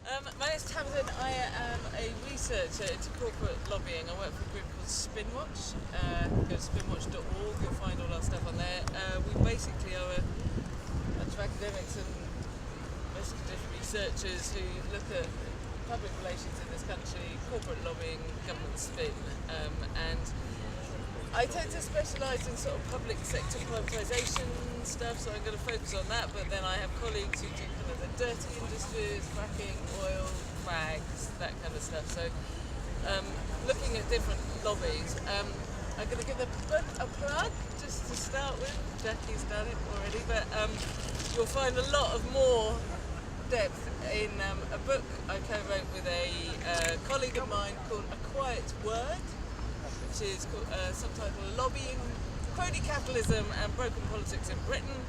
My name's TAMSIN. I am a researcher into corporate lobbying. I work for a group called Spinwatch. Go to spinwatch.org, you'll find all our stuff on there. We basically are a bunch of academics and investigative researchers who look at public relations in this country, corporate lobbying, government spin, and I tend to specialise in sort of public sector privatisation stuff, so I'm going to focus on that, but then I have colleagues who do kind of the dirty industries, fracking, oil, frags, that kind of stuff. So looking at different lobbies, I'm going to give the book a plug just to start with. Jackie's done it already, but you'll find a lot of more depth in a book I co-wrote with a colleague of mine called A Quiet Word, which is subtitled Lobbying, Crony Capitalism and Broken Politics in Britain.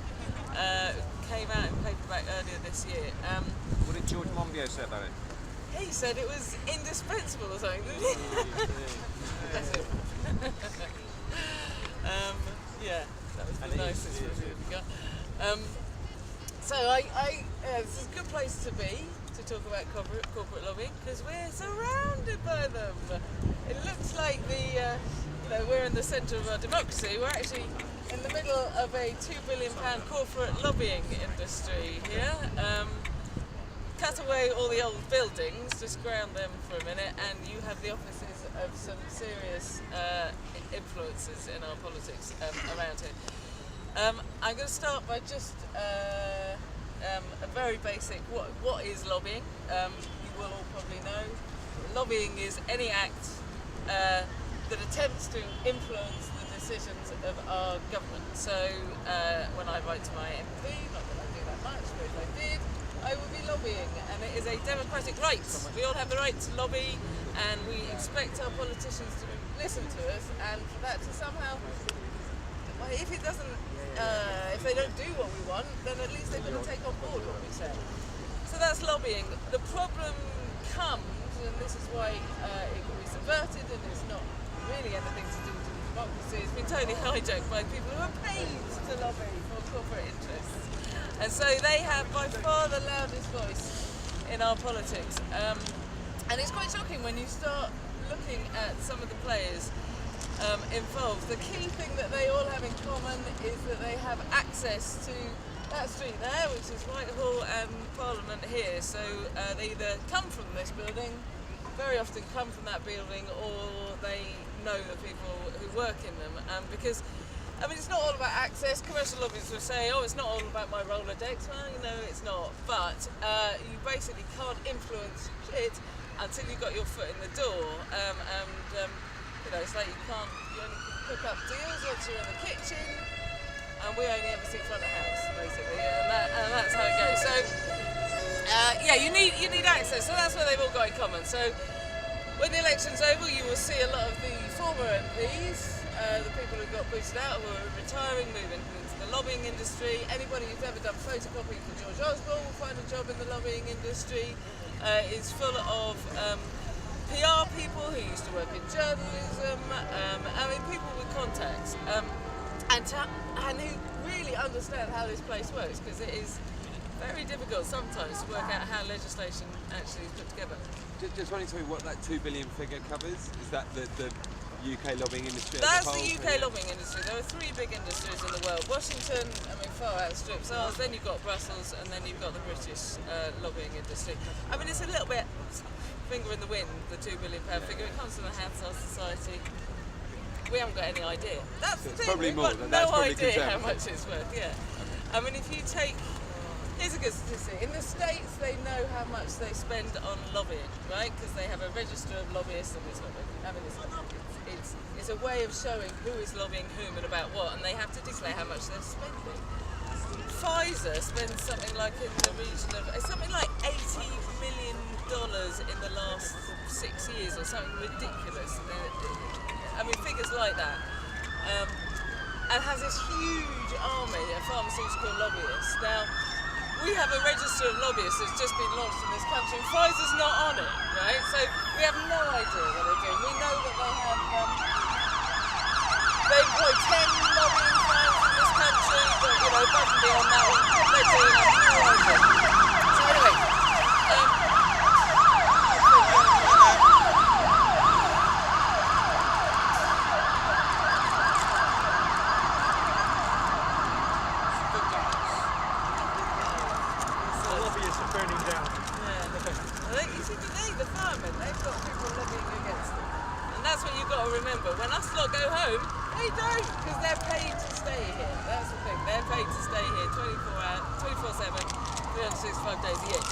Came out in paperback earlier this year. What did George Monbiot say about it? He said it was indispensable or something, didn't he? That's it. Yeah, that was the nicest review we got. So this is a good place to be to talk about corporate lobbying because we're surrounded by them. It looks like we're in the centre of our democracy. We're actually in the middle of a £2 billion corporate lobbying industry here. Cut away all the old buildings, just ground them for a minute, and you have the offices of some serious influences in our politics around here. I'm going to start by just a very basic, what is lobbying? You will all probably know. Lobbying is any act that attempts to influence the decisions of our government. So when I write to my MP, not that I do that much, but if I did, I would be lobbying, and it is a democratic right. We all have the right to lobby, and we expect our politicians to listen to us, and for that to somehow, well, if it doesn't, if they don't do what we want, then at least they're going to take on board what we say. So that's lobbying. The problem comes, and this is why it can be subverted, and it's not really anything to do with democracy. It's been totally hijacked by people who are paid to lobby for corporate interests. And so they have by far the loudest voice in our politics. And it's quite shocking when you start looking at some of the players involved. The key thing that they all have in common is that they have access to that street there, which is Whitehall, and Parliament here. So they either come from this building, very often come from that building, or they know the people who work in them. Because I mean, it's not all about access. Commercial lobbyists will say, oh, it's not all about my Rolodex. Well, no, it's not. But you basically can't influence it until you've got your foot in the door. It's like you only pick up deals once you're in the kitchen, and we only ever see front of house, basically. And that's how it goes. So, you need access. So that's what they've all got in common. So when the election's over, you will see a lot of the former MPs, the people who got boosted out, who are retiring, moving into the lobbying industry. Anybody who's ever done photocopying for George Osborne will find a job in the lobbying industry. It's full of PR people who used to work in journalism, people with contacts, and who really understand how this place works, because it is very difficult sometimes to work out how legislation actually is put together. Just wanting to tell me what that 2 billion figure covers. Is that the UK lobbying industry? That's the UK lobbying industry. There are 3 big industries in the world. Washington, far outstrips ours, then you've got Brussels, and then you've got the British lobbying industry. I mean, it's a little bit finger in the wind, the £2 billion figure. It comes from the Hansard Society. We haven't got any idea. That's the thing, we've got no idea how much it's worth, yeah. I mean, if you take, here's a good statistic. In the States, they know how much they spend on lobbying, right? Because they have a register of lobbyists, and it's a way of showing who is lobbying whom and about what, and they have to declare how much they're spending. Pfizer spends something like in the region of, something like $80 million in the last 6 years, or something ridiculous. I mean, figures like that. And has this huge army of pharmaceutical lobbyists. Now, we have a register of lobbyists that's just been launched in this country, and Pfizer's not on it, right? So we have no idea what they're doing. We know that they employ 10 lobbying firms in this country, but above and beyond that, what they're doing, I have no idea. So anyway, home, but when us lot go home, they don't, because they're paid to stay here. That's the thing, they're paid to stay here 24/7, 365 days a year.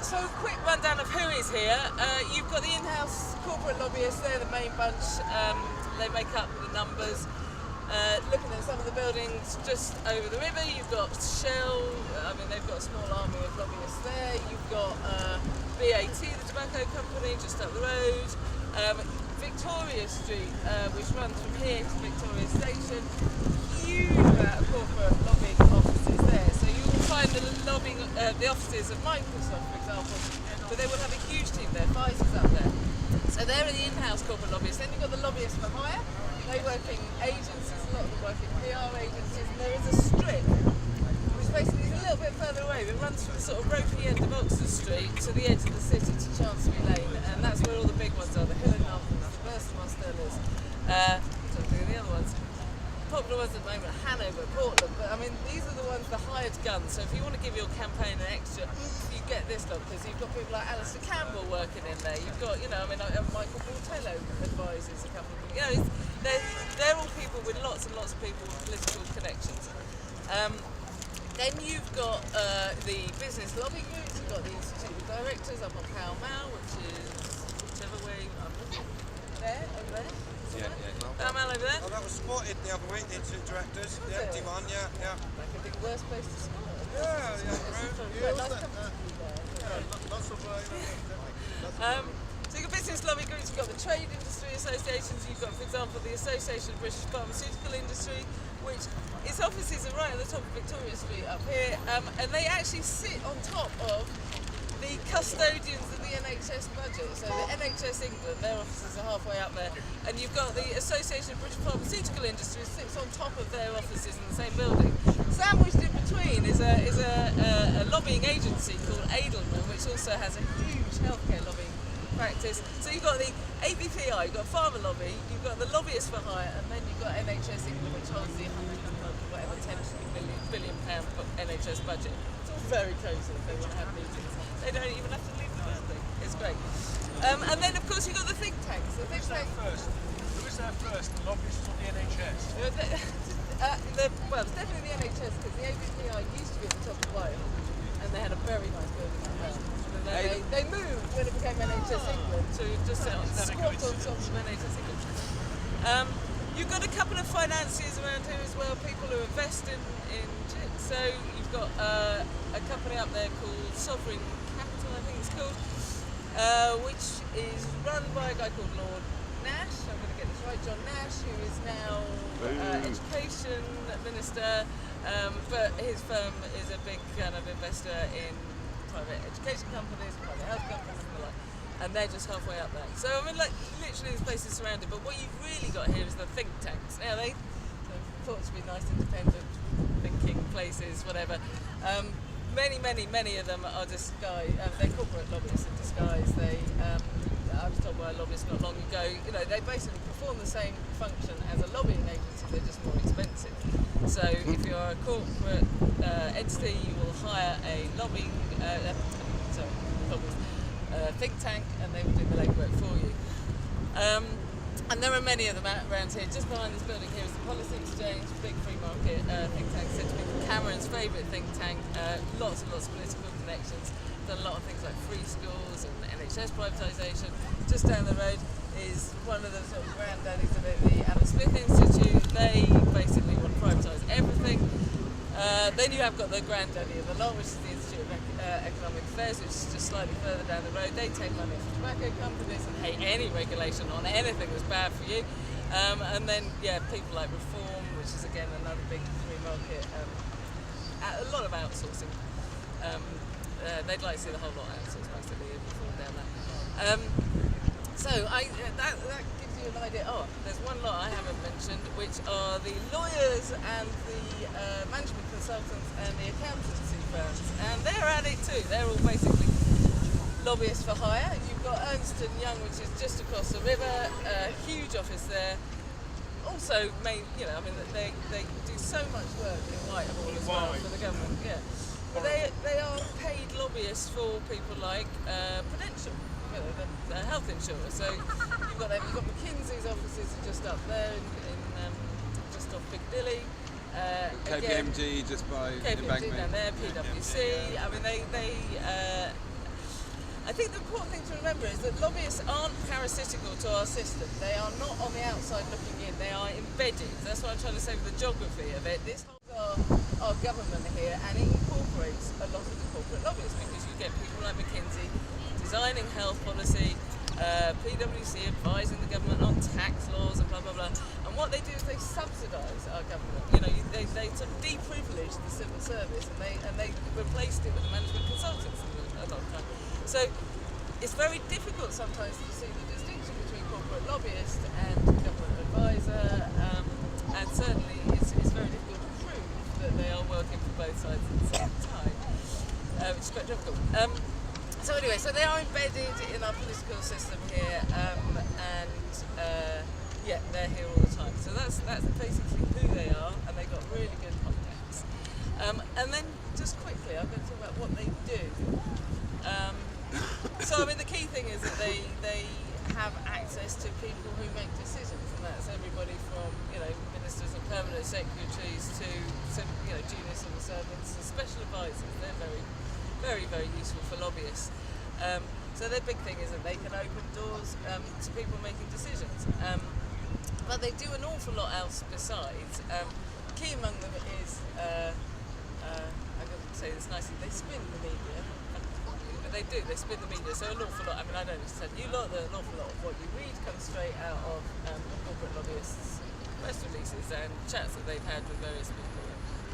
So a quick rundown of who is here. You've got the in-house corporate lobbyists, they're the main bunch, they make up the numbers. Looking at some of the buildings just over the river, you've got Shell, I mean they've got a small army of lobbyists there, you've got BAT, the tobacco company, just up the road, Victoria Street, which runs from here to Victoria Station, huge amount of corporate lobbying offices there, so you will find the offices of Microsoft, for example, but they will have a huge team there, Pfizer's up there. So they're the in-house corporate lobbyists. Then you've got the lobbyists for hire. They work in agencies, a lot of them work in PR agencies, and there is a strip, which basically is a little bit further away. It runs from the sort of ropey end of Oxford Street to the edge of the city, to Chancery Lane, and that's where all the big ones are, the Hill and Knowlton, the Burstmore Stellers, trying to think of the other ones. Popular ones at the moment, Hanover, Portland, but I mean these are the ones, the hired guns, so if you want to give your campaign an extra you get this lot, because you've got people like Alistair Campbell working in there, you've got, you know, I mean Michael Portello advises a couple of people, you know, they're all people with lots and lots of people with political connections. Then you've got the business lobby groups, you've got the Institute of Directors up on Pall Mall, which is whichever way I'm looking, there, over there. Yeah. Pall Mall over there. Oh, that was spotted the other week, the Institute of Directors, the empty one, yeah. That could be the worst place to spot. Yeah, Nice company there. Lots of, So you've got business lobby groups, you've got the trade industry associations, you've got, for example, the Association of British Pharmaceutical Industry, which its offices are right at the top of Victoria Street up here, and they actually sit on top of the custodians of the NHS budget. So the NHS England, their offices are halfway up there, and you've got the Association of British Pharmaceutical Industry sits on top of their offices in the same building. Sandwiched in between is a lobbying agency called Edelman, which also has a huge healthcare lobbying practice. So you've got the ABPI, you've got Pharma Lobby, you've got the lobbyists for hire, and then you've got NHS England, which holds the 10 billion pound NHS budget. It's all very cosy if they want to have meetings. They don't even have to leave the building. It's great. And then of course you've got the think tanks. The think tank First, who is there first? The lobbyists or the NHS? Well, it's definitely the NHS, because the ABPI used to be at the top of Wales, and they had a very nice building up there. And then they moved when it became NHS England to just squat on top of NHS England. You've got a couple of financiers around here as well, people who invest in so you've got a company up there called Sovereign Capital, I think it's called, which is run by a guy called Lord Nash, I'm going to get this right, John Nash, who is now Education Minister, but his firm is a big kind of investor in private education companies, private health companies and the like, and they're just halfway up there. So I mean, like, literally this place is surrounded, but what you've really got here is the think tanks. Now they're thought to be nice, independent, thinking places, whatever. Many of them are disguised, they're corporate lobbyists in disguise. I was told by a lobbyist not long ago, you know, they basically perform the same function as a lobbying agency, they're just more expensive. So if you're a corporate entity, you will hire a lobbying, think tank, and they will do the legwork for you. And there are many of them around here. Just behind this building here is the Policy Exchange, big free market think tank, said to be Cameron's favourite think tank. Lots and lots of political connections. Done a lot of things like free schools and NHS privatisation. Just down the road is one of the sort of granddaddies of it, the Adam Smith Institute. They basically want to privatise everything. Then you have got the granddaddy of the lot, which is the Institute of Economic Affairs, which is just slightly further down the road. They take money from tobacco companies and hate any regulation on anything that's bad for you. And then, yeah, people like Reform, which is again another big free market. A lot of outsourcing. They'd like to see the whole lot outsourced, basically, if you fall down that. That gives you an idea. Oh, there's one lot I haven't mentioned, which are the lawyers and the management consultants and the accountancy firms, and they're at it too. They're all basically lobbyists for hire. You've got Ernst & Young, which is just across the river, a huge office there. Also, they do so much work in Whitehall as well for the government. Yeah, but they are paid lobbyists for people like Prudential. I the health insurer. So you've got them. You've got McKinsey's offices are just up there in just off Piccadilly. KPMG just by KPMG Embankment. down there, PwC. I mean, I think the important thing to remember is that lobbyists aren't parasitical to our system. They are not on the outside looking in. They are embedded. That's what I'm trying to say with the geography of it. This holds our government here, and it incorporates a lot of the corporate lobbyists because you get people like McKinsey designing health policy, PwC advising the government on tax laws and blah blah blah. And what they do is they subsidise our government. You know, they sort of deprivilege the civil service, and they replaced it with the management consultants a lot of time. So it's very difficult sometimes to see the distinction between corporate lobbyist and government advisor, and certainly it's very difficult to prove that they are working for both sides at the same time, which is quite difficult. So anyway, so they are embedded in our political system here, and yeah, they're here all the time. So that's basically who they are, and they've got really good contacts. And then just quickly, I'm going to talk about what they do. So I mean, the key thing is that they have access to people who make decisions, and that's everybody from ministers and permanent secretaries to junior civil servants and special advisors. They're very, very useful for lobbyists. So their big thing is that they can open doors to people making decisions. But they do an awful lot else besides. Key among them is, I'm going to say this nicely, they spin the media. But they spin the media, so an awful lot. I mean, I don't need to tell you lot that an awful lot of what you read comes straight out of corporate lobbyists' press releases and chats that they've had with various people.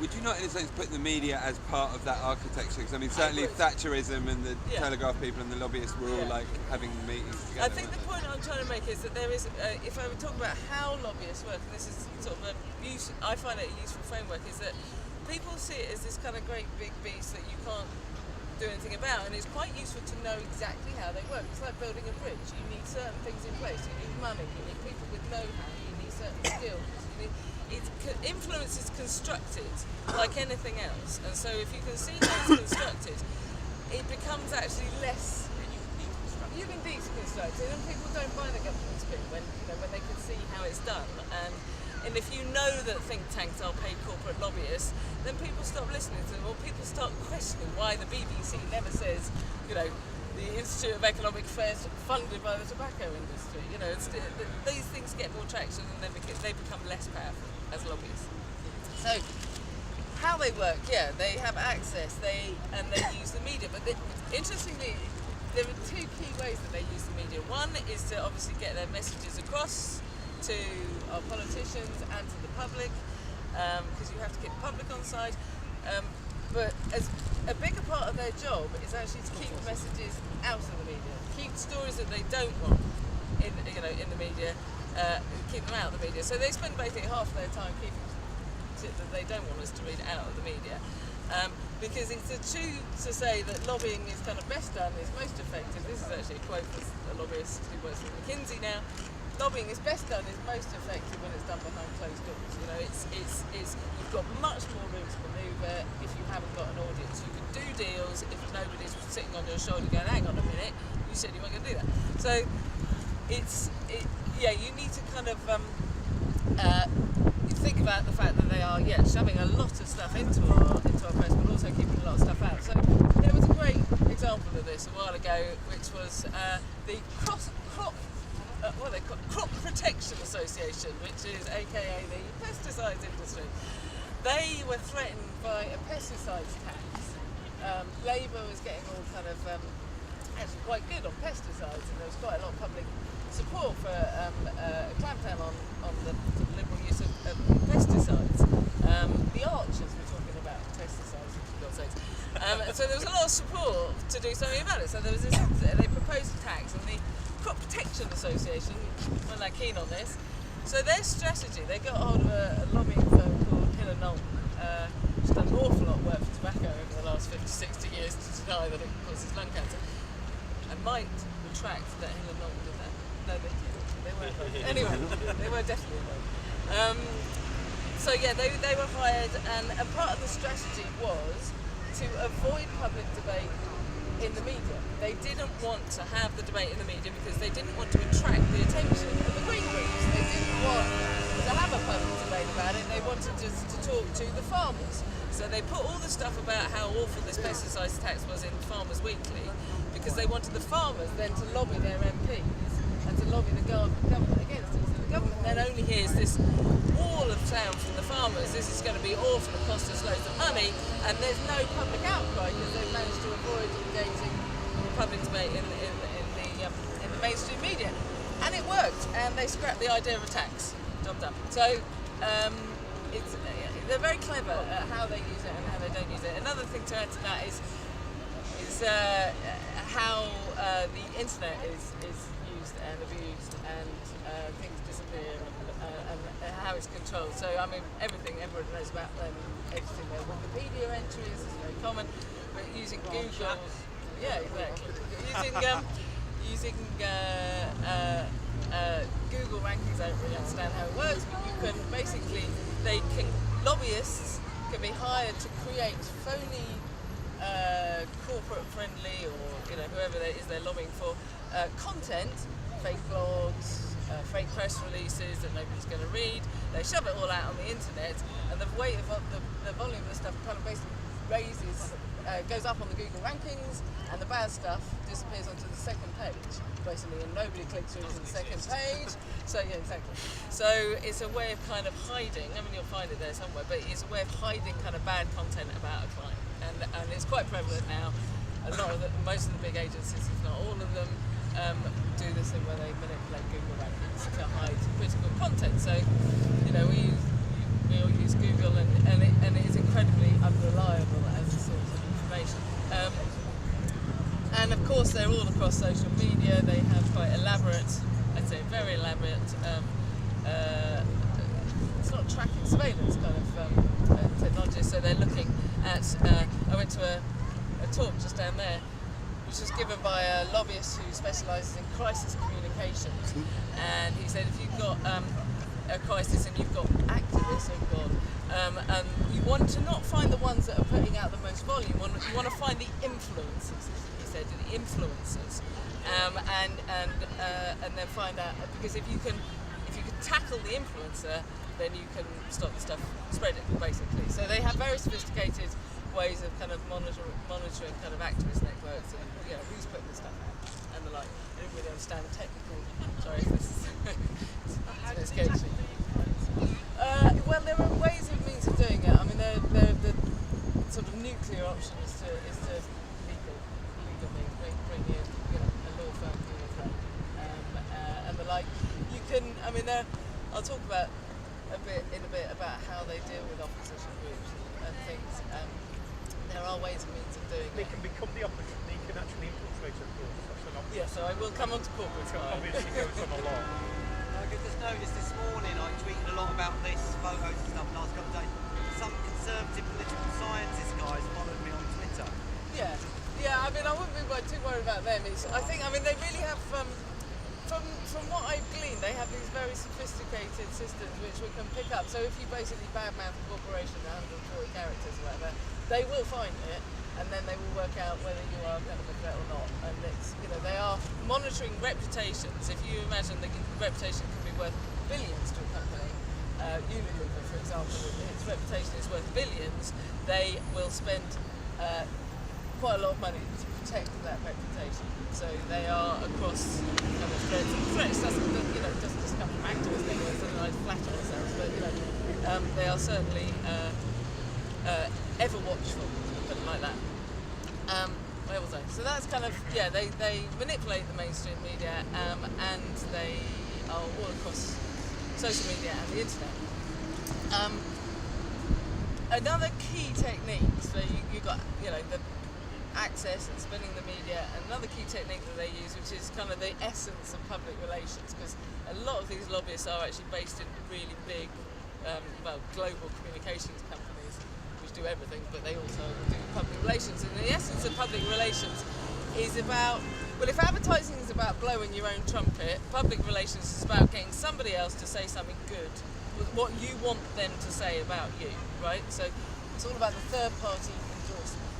Would you not, in a sense, put the media as part of that architecture? Because I mean, certainly Thatcherism and the Telegraph people and the lobbyists were all like having meetings together. I think the point I'm trying to make is that there is, if I were talking about how lobbyists work, and this is sort of I find it a useful framework, is that people see it as this kind of great big beast that you can't do anything about, and it's quite useful to know exactly how they work. It's like building a bridge. You need certain things in place. You need money. You need people with know-how. You need certain skills. Influence is constructed like anything else, and so if you can see how it's constructed, it becomes actually less. You can deconstruct it, and people don't buy the government spin when they can see how it's done. And if you know that think tanks are paid corporate lobbyists, then people stop listening to them, or people start questioning why the BBC never says, the Institute of Economic Affairs funded by the tobacco industry. These things get more traction, and they become less powerful as lobbyists. So, how they work? Yeah, they have access. They use the media. But interestingly, there are two key ways that they use the media. One is to obviously get their messages across to our politicians and to the public, because you have to keep the public on side. But as a bigger part of their job is actually to keep messages out of the media, keep stories that they don't want in the media, keep them out of the media. So they spend basically half of their time keeping shit that they don't want us to read out of the media. Because it's true to say that lobbying is kind of best done, is most effective. This is actually a quote from a lobbyist who works for McKinsey now. Lobbying is best done, is most effective when it's done behind closed doors. You've got much more room to manoeuvre if you haven't got an audience. You can do deals if nobody's sitting on your shoulder going, hang on a minute, you said you weren't going to do that. So you need to kind of think about the fact that they are shoving a lot of stuff into our press, but also keeping a lot of stuff out. So there was a great example of this a while ago, which was the Crop Protection Association, which is aka the pesticides industry. They were threatened by a pesticides tax. Labour was getting all kind of actually quite good on pesticides, and there was quite a lot of public support for a clampdown on the liberal use of pesticides. The Archers were talking about pesticides, for God's sakes. So there was a lot of support to do something about it. So there was this, they proposed a tax, and the Crop Protection Association weren't that keen on this. So their strategy, they got hold of a lobbying firm called Hill & Knowlton, which has done an awful lot of work for tobacco over the last 50, 60 years to deny that it causes lung cancer. I might retract that Hill & Knowlton did that. No, they weren't. Anyway, they were definitely involved. So yeah, they were hired, and part of the strategy was to avoid public debate in the media. They didn't want to have the debate in the media because they didn't want to attract the attention of the green groups. They didn't want to have a public debate about it. They wanted just to talk to the farmers. So they put all the stuff about how awful this pesticides tax was in Farmers Weekly because they wanted the farmers then to lobby their MPs and to lobby the government against it. So the government then only hears this wall of sound from the farmers. This is going to be awful, it costs us loads of money, and there's no public outcry because they've managed to avoid engaging in public debate in the mainstream media. And it worked, and they scrapped the idea of a tax. Job done. So they're very clever at how they use it and how they don't use it. Another thing to add to that is how the internet is used and abused, and things disappear, and how it's controlled. So I mean, everybody knows about them editing their Wikipedia entries is very common, but using Google, yeah, exactly. Using Google rankings, I don't really understand how it works, but you can basically, lobbyists can be hired to create phony, corporate-friendly, or whoever it is they're lobbying for, content, fake blogs, fake press releases that nobody's going to read. They shove it all out on the internet, and the weight of the volume of the stuff kind of basically goes up on the Google rankings, and the bad stuff disappears onto the second page, basically, and nobody clicks through to the second page. So yeah, exactly. So it's a way of kind of hiding. I mean, you'll find it there somewhere, but it's a way of hiding kind of bad content about a client, and it's quite prevalent now. Most of the big agencies, if not all of them, do this thing where they manipulate Google rankings to hide critical content. So we all use Google, and it is incredibly unreliable as a source of information. And of course, they're all across social media. They have quite elaborate, I'd say very elaborate, it's not tracking, surveillance kind of technology. So they're looking at, I went to a talk just down there, which was given by a lobbyist who specialises in crisis communications. And he said, if you've got a crisis and you've got activists, oh God, and you want to not find the ones that are putting out the most volume, you want to find the influencers, he said, the influencers, and then find out, because if you can tackle the influencer, then you can stop the stuff spreading, basically. So they have very sophisticated ways of kind of monitoring kind of activist networks, and who's putting the stuff out and the like. I don't really understand the technical. Sorry, this is a bit sketchy. Well, there are ways and means of doing it. I mean, the sort of nuclear option is to legal means, bring in a law firm, and the like. You can. I mean, I'll talk about in a bit about how they deal with opposition groups and things. There are ways and means of doing They it. can become the opposition. They can actually infiltrate a court. That's an option. Yeah, so I will come on to corporate Which crime. obviously goes on a lot. I just noticed this morning I tweeted a lot about this, photos and stuff last couple of days. Some conservative political scientist guys followed me on Twitter. Yeah. I mean, I wouldn't be too worried about them. I mean, they really have. From what I've gleaned, they have these very sophisticated systems which we can pick up. So if you basically badmouth a corporation, 140 characters or whatever, they will find it, and then they will work out whether you are kind of a threat or not. And it's, they are monitoring reputations. If you imagine the reputation can be worth billions to a company, Unilever, for example, its reputation is worth billions, they will spend quite a lot of money to protect that reputation. So they are across kind of threats. Doesn't just come from activists. They don't like flatter ourselves, but they are certainly ever watchful, put it like that. Where was I? So that's kind of they manipulate the mainstream media, and they are all across social media and the internet. Another key technique. So you got the access and spinning the media, and another key technique that they use, which is kind of the essence of public relations, because a lot of these lobbyists are actually based in really big, global communications companies, which do everything, but they also do public relations. And the essence of public relations is about, if advertising is about blowing your own trumpet, public relations is about getting somebody else to say something good, what you want them to say about you, right? So it's all about the third party endorsement.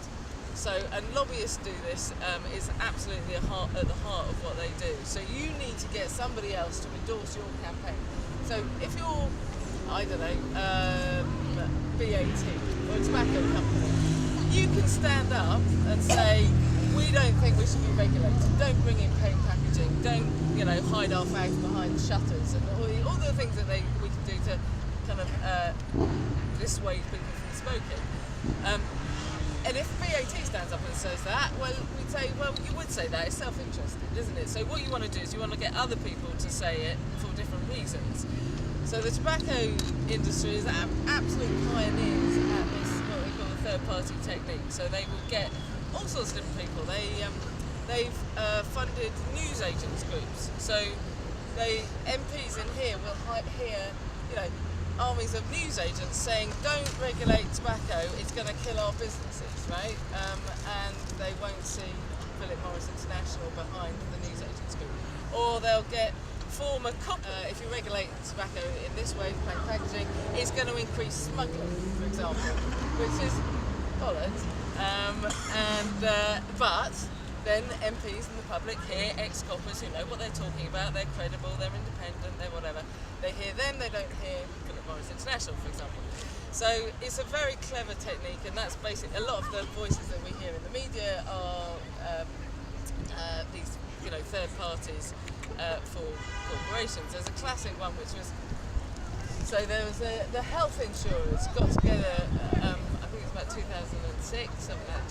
So, and lobbyists do this, is absolutely at the heart of what they do. So you need to get somebody else to endorse your campaign. So if you're, I don't know, BAT or a tobacco company, you can stand up and say, we don't think we should be regulated. Don't bring in plain packaging. Don't, hide our fags behind shutters and all the things that we can do to kind of dissuade people from smoking. And if BAT stands up and says that, well, we'd say, well, you would say that. It's self-interested, isn't it? So what you want to do is you want to get other people to say it for different reasons. So the tobacco industry is absolute pioneers at this, what they call the third-party technique. So they will get all sorts of different people. They've funded newsagents groups. So MPs in here will hear, armies of newsagents saying, don't regulate tobacco, it's going to kill our businesses, right? And they won't see Philip Morris International behind the newsagents group. Or they'll form a if you regulate tobacco in this way, plain packaging, it's going to increase smuggling, for example, which is bollocks. But then MPs and the public hear ex-coppers who know what they're talking about, they're credible, they're independent, they're whatever. They hear them, they don't hear Philip Morris International, for example. So it's a very clever technique, and that's basically, a lot of the voices that we hear in the media are these, third parties for corporations. There's a classic one which was, so there was the health insurers got together, I think it was about 2006, something like that,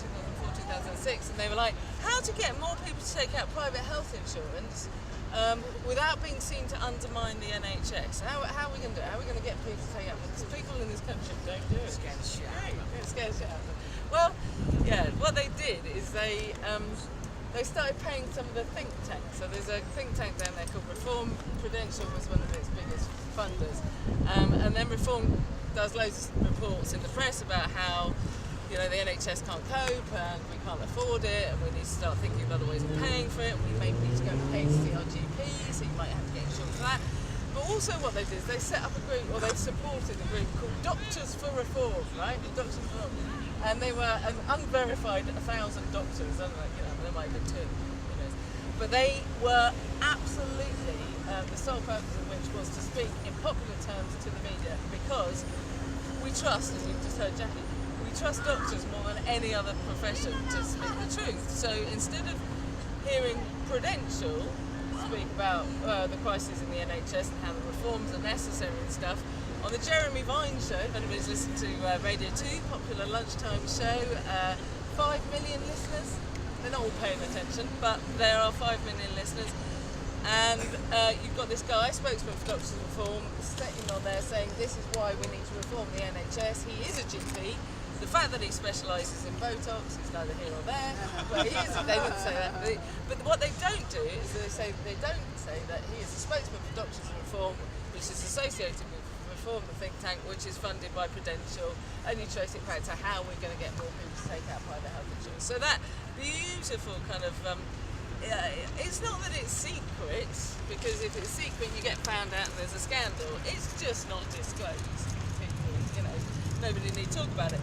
2006, and they were like, how to get more people to take out private health insurance without being seen to undermine the NHS. How are we going to do it? How are we going to get people to take out? Because people in this country don't do it. Scare the shit out of them. Scare the shit out of them. Well, yeah, what they did is they started paying some of the think tanks. So there's a think tank down there called Reform. Prudential was one of its biggest funders. And then Reform does loads of reports in the press about how the NHS can't cope and we can't afford it and we need to start thinking of other ways of paying for it. We may need to go and pay to see our GP, so you might have to get insured for that. But also what they did is they set up a group, or they supported a group called Doctors for Reform, right? Doctors for Reform. And they were an unverified 1,000 doctors, I don't know, there might have been 2, who knows. But they were absolutely, the sole purpose of which was to speak in popular terms to the media, because we trust, as you've just heard Jackie, we trust doctors more than any other profession to speak the truth. So instead of hearing Prudential speak about the crisis in the NHS and how the reforms are necessary and stuff, on the Jeremy Vine show, if anybody's listened to Radio 2, popular lunchtime show, 5 million listeners. They're not all paying attention, but there are 5 million listeners. And you've got this guy, spokesman for Doctors Reform, sitting on there saying this is why we need to reform the NHS. He is a GP. The fact that he specialises in Botox is neither here or there, but he is, they wouldn't say that. But what they don't do is they don't say that he is a spokesman for Doctors Reform, which is associated with Reform, the think tank, which is funded by Prudential, and you trace it back to how we're going to get more people to take out private health insurance. So that beautiful kind of, it's not that it's secret, because if it's secret you get found out and there's a scandal. It's just not disclosed to people, nobody need to talk about it.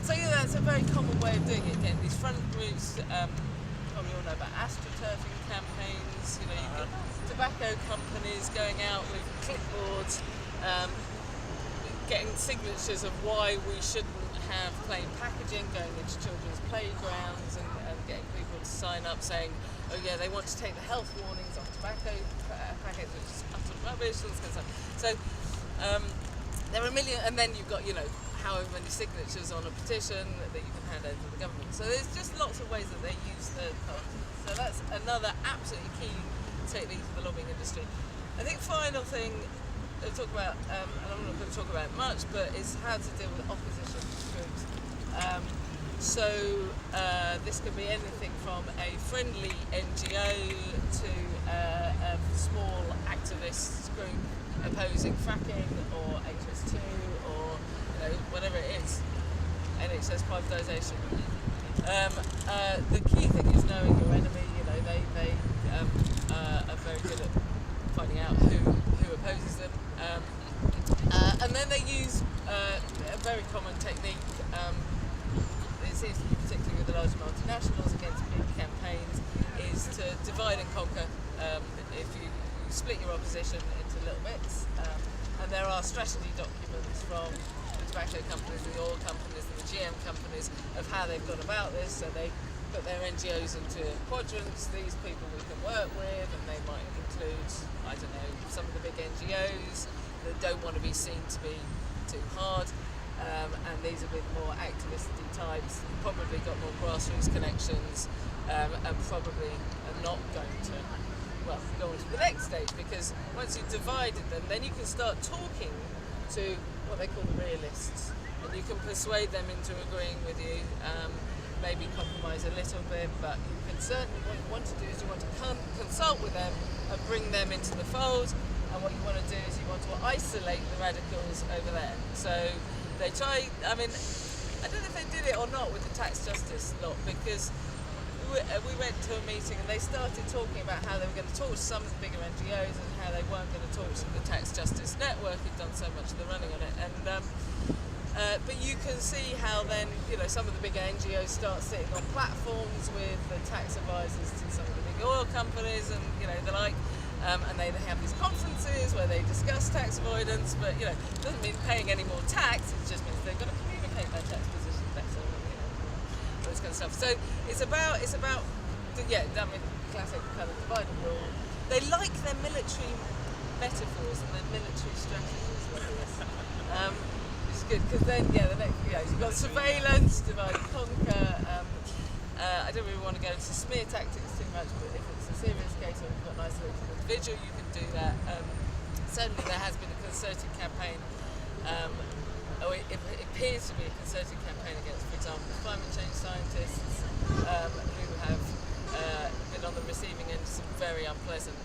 So yeah, that's a very common way of doing it. Again, these front groups, probably all know about astroturfing campaigns. You've got tobacco companies going out with clipboards, getting signatures of why we shouldn't have plain packaging, going into children's playgrounds and getting people to sign up saying, oh yeah, they want to take the health warnings off tobacco packets, which is utter rubbish, all this kind of stuff. So there are a million, and then you've got, however many signatures on a petition that you can hand over to the government. So there's just lots of ways that they use third parties. So that's another absolutely key technique for the lobbying industry. I think final thing to talk about, and I'm not going to talk about it much, but is how to deal with opposition groups. This could be anything from a friendly NGO to a small activist group opposing fracking or HS2 or whatever it is, NHS privatisation. The key thing is knowing your enemy. They are very good at finding out who opposes them, and then they use a very common technique. Is seems to be particularly with the large multinationals against big campaigns, is to divide and conquer. If you split your opposition into little bits, and there are strategy documents from the tobacco companies, the oil companies, and the GM companies of how they've gone about this. So they put their NGOs into quadrants. These people we can work with, and they might include, I don't know, some of the big NGOs that don't want to be seen to be too hard. And these have been more activist-y types, probably got more grassroots connections, and probably are not going to, well, go on to the next stage, because once you've divided them, then you can start talking to what they call the realists, and you can persuade them into agreeing with you, maybe compromise a little bit, but you can certainly, what you want to do is you want to consult with them and bring them into the fold, and what you want to do is you want to isolate the radicals over there. So they try, I mean, I don't know if they did it or not with the tax justice lot, because we went to a meeting and they started talking about how they were going to talk to some of the bigger NGOs and how they weren't going to talk to the Tax Justice Network who'd done so much of the running on it. And but you can see how then, you know, some of the bigger NGOs start sitting on platforms with the tax advisors to some of the big oil companies and, you know, the like. And they have these conferences where they discuss tax avoidance, but, you know, it doesn't mean paying any more tax, it just means they've got to communicate their tax position better, you know, all this kind of stuff. So it's about, yeah, I mean, classic kind of divide and rule. They like their military metaphors and their military strategies, which is good, because then, yeah, the next, yeah, you've got surveillance, divide and conquer. I don't really want to go into smear tactics too much, but if it's a serious case or you've got an isolated individual, you can do that. Certainly there has been a concerted campaign, or it appears to be a concerted campaign against, for example, climate change scientists who have been on the receiving end of some very unpleasant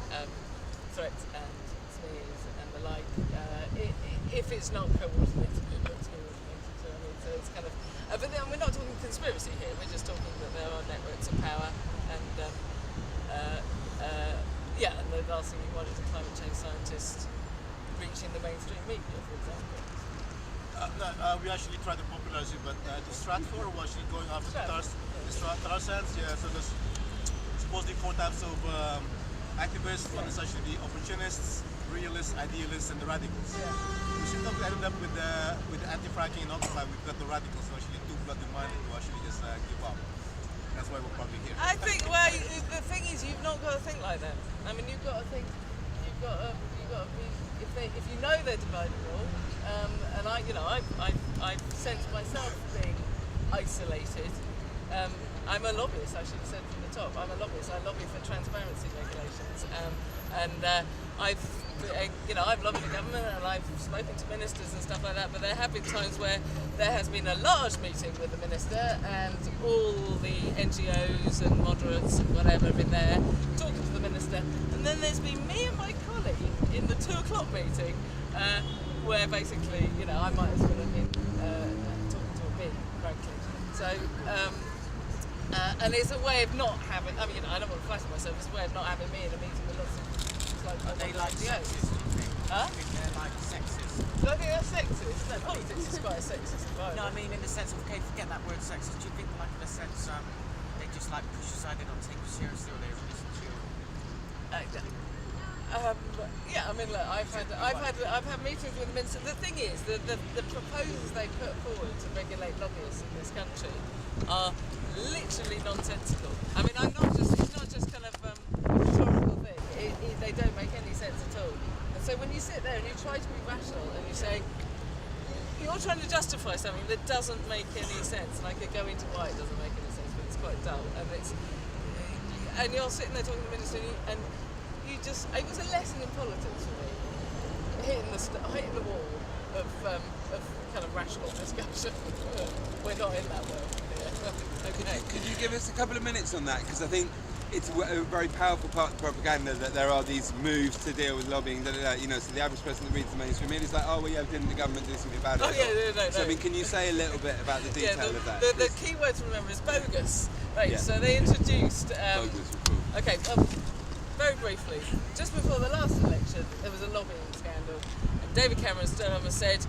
threats and smears and the like. If it's not coordinated, it looks coordinated. So, I mean, so it's kind of, but then we're not talking conspiracy here. We're just talking that there are networks of power, and yeah, and the last thing you want is a climate change scientist reaching the mainstream media, for example. We actually tried to popularize it, but the Stratfor was actually going after the Tarsans. Yeah, so there's supposedly 4 types of activists. One is actually the opportunists, realists, idealists, and the radicals. Yeah. We seem to have ended up with the anti-fracking and Occpuy. We've got the radicals, so actually too bloody-minded to actually just give up. That's why we're probably here. I think, well, the thing is, you've not got to think like them. I mean, you've got to think, you've got to be, if you know they're divided rule, and I've sensed myself being isolated. I'm a lobbyist, I should have said from the top. I'm a lobbyist. I lobby for transparency regulations, I've lobbied the government and I've spoken to ministers and stuff like that, but there have been times where there has been a large meeting with the minister and all the NGOs and moderates and whatever have been there talking to the minister, and then there's been me and my colleague in the 2 o'clock meeting where basically, you know, I might as well have been talking to a bee, frankly. So, and it's a way of not having, I mean, you know, I don't want to flatter myself, it's a way of not having me in a meeting with lots of they like sexist, do you think? Huh? I think they're like sexist. Do I think they're sexist? No, politics is quite a sexist environment. No, I mean in the sense of, okay, forget that word sexist. Do you think like in a sense they just like push aside, they don't take you seriously, or they listen to you? Yeah, I mean, look, I've had meetings with the minister. The thing is, the proposals they put forward to regulate lobbyists in this country are literally nonsensical. I mean, it's not just kind of rhetorical thing. They don't make any sense at all. And so when you sit there and you try to be rational and you say, you're trying to justify something that doesn't make any sense, and I could go into why it doesn't make any sense, but it's quite dull, and you're sitting there talking to the minister, and you just, it was a lesson in politics for me, hitting the wall of kind of rational discussion. We're not in that world here. Okay. Could you give us a couple of minutes on that? Because I think it's a very powerful part of the propaganda that there are these moves to deal with lobbying, you know, so the average person that reads the mainstream media is like, oh, well, yeah, didn't the government do something about it? Oh, yeah, no. So, I mean, can you say a little bit about the detail of that? The key word to remember is bogus. Right, yeah. So they introduced... bogus, cool. Okay, very briefly, just before the last election, there was a lobbying scandal, and David Cameron stood up and said,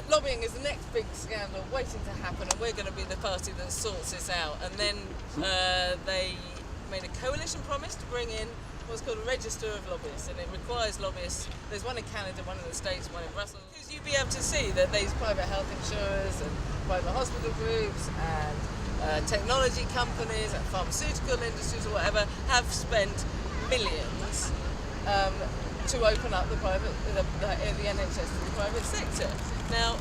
lobbying is the next big scandal waiting to happen, and we're going to be the party that sorts this out. And then they made a coalition promise to bring in what's called a register of lobbyists, and it requires lobbyists. There's one in Canada, one in the States, one in Brussels. Because you'd be able to see that these private health insurers and private hospital groups and technology companies and pharmaceutical industries or whatever have spent millions to open up the NHS to the private sector. Now,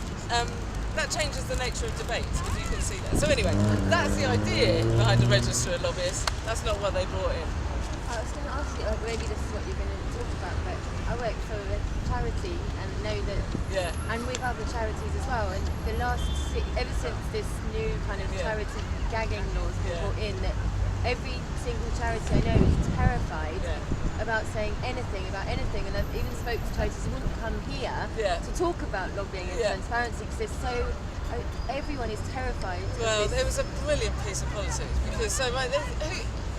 that changes the nature of debate, if you can see that. So anyway, that's the idea behind the register of lobbyists. That's not what they brought in. I was going to ask you, maybe this is what you're going to talk about, but I work for a charity and know that, and with other charities as well, and the last ever since this new kind of charity gagging laws been brought in, that every single charity I know is terrified about saying anything about anything, and I've even spoke to charities who wouldn't come here to talk about lobbying and transparency because they're so. Everyone is terrified. Well, there was a brilliant piece of politics because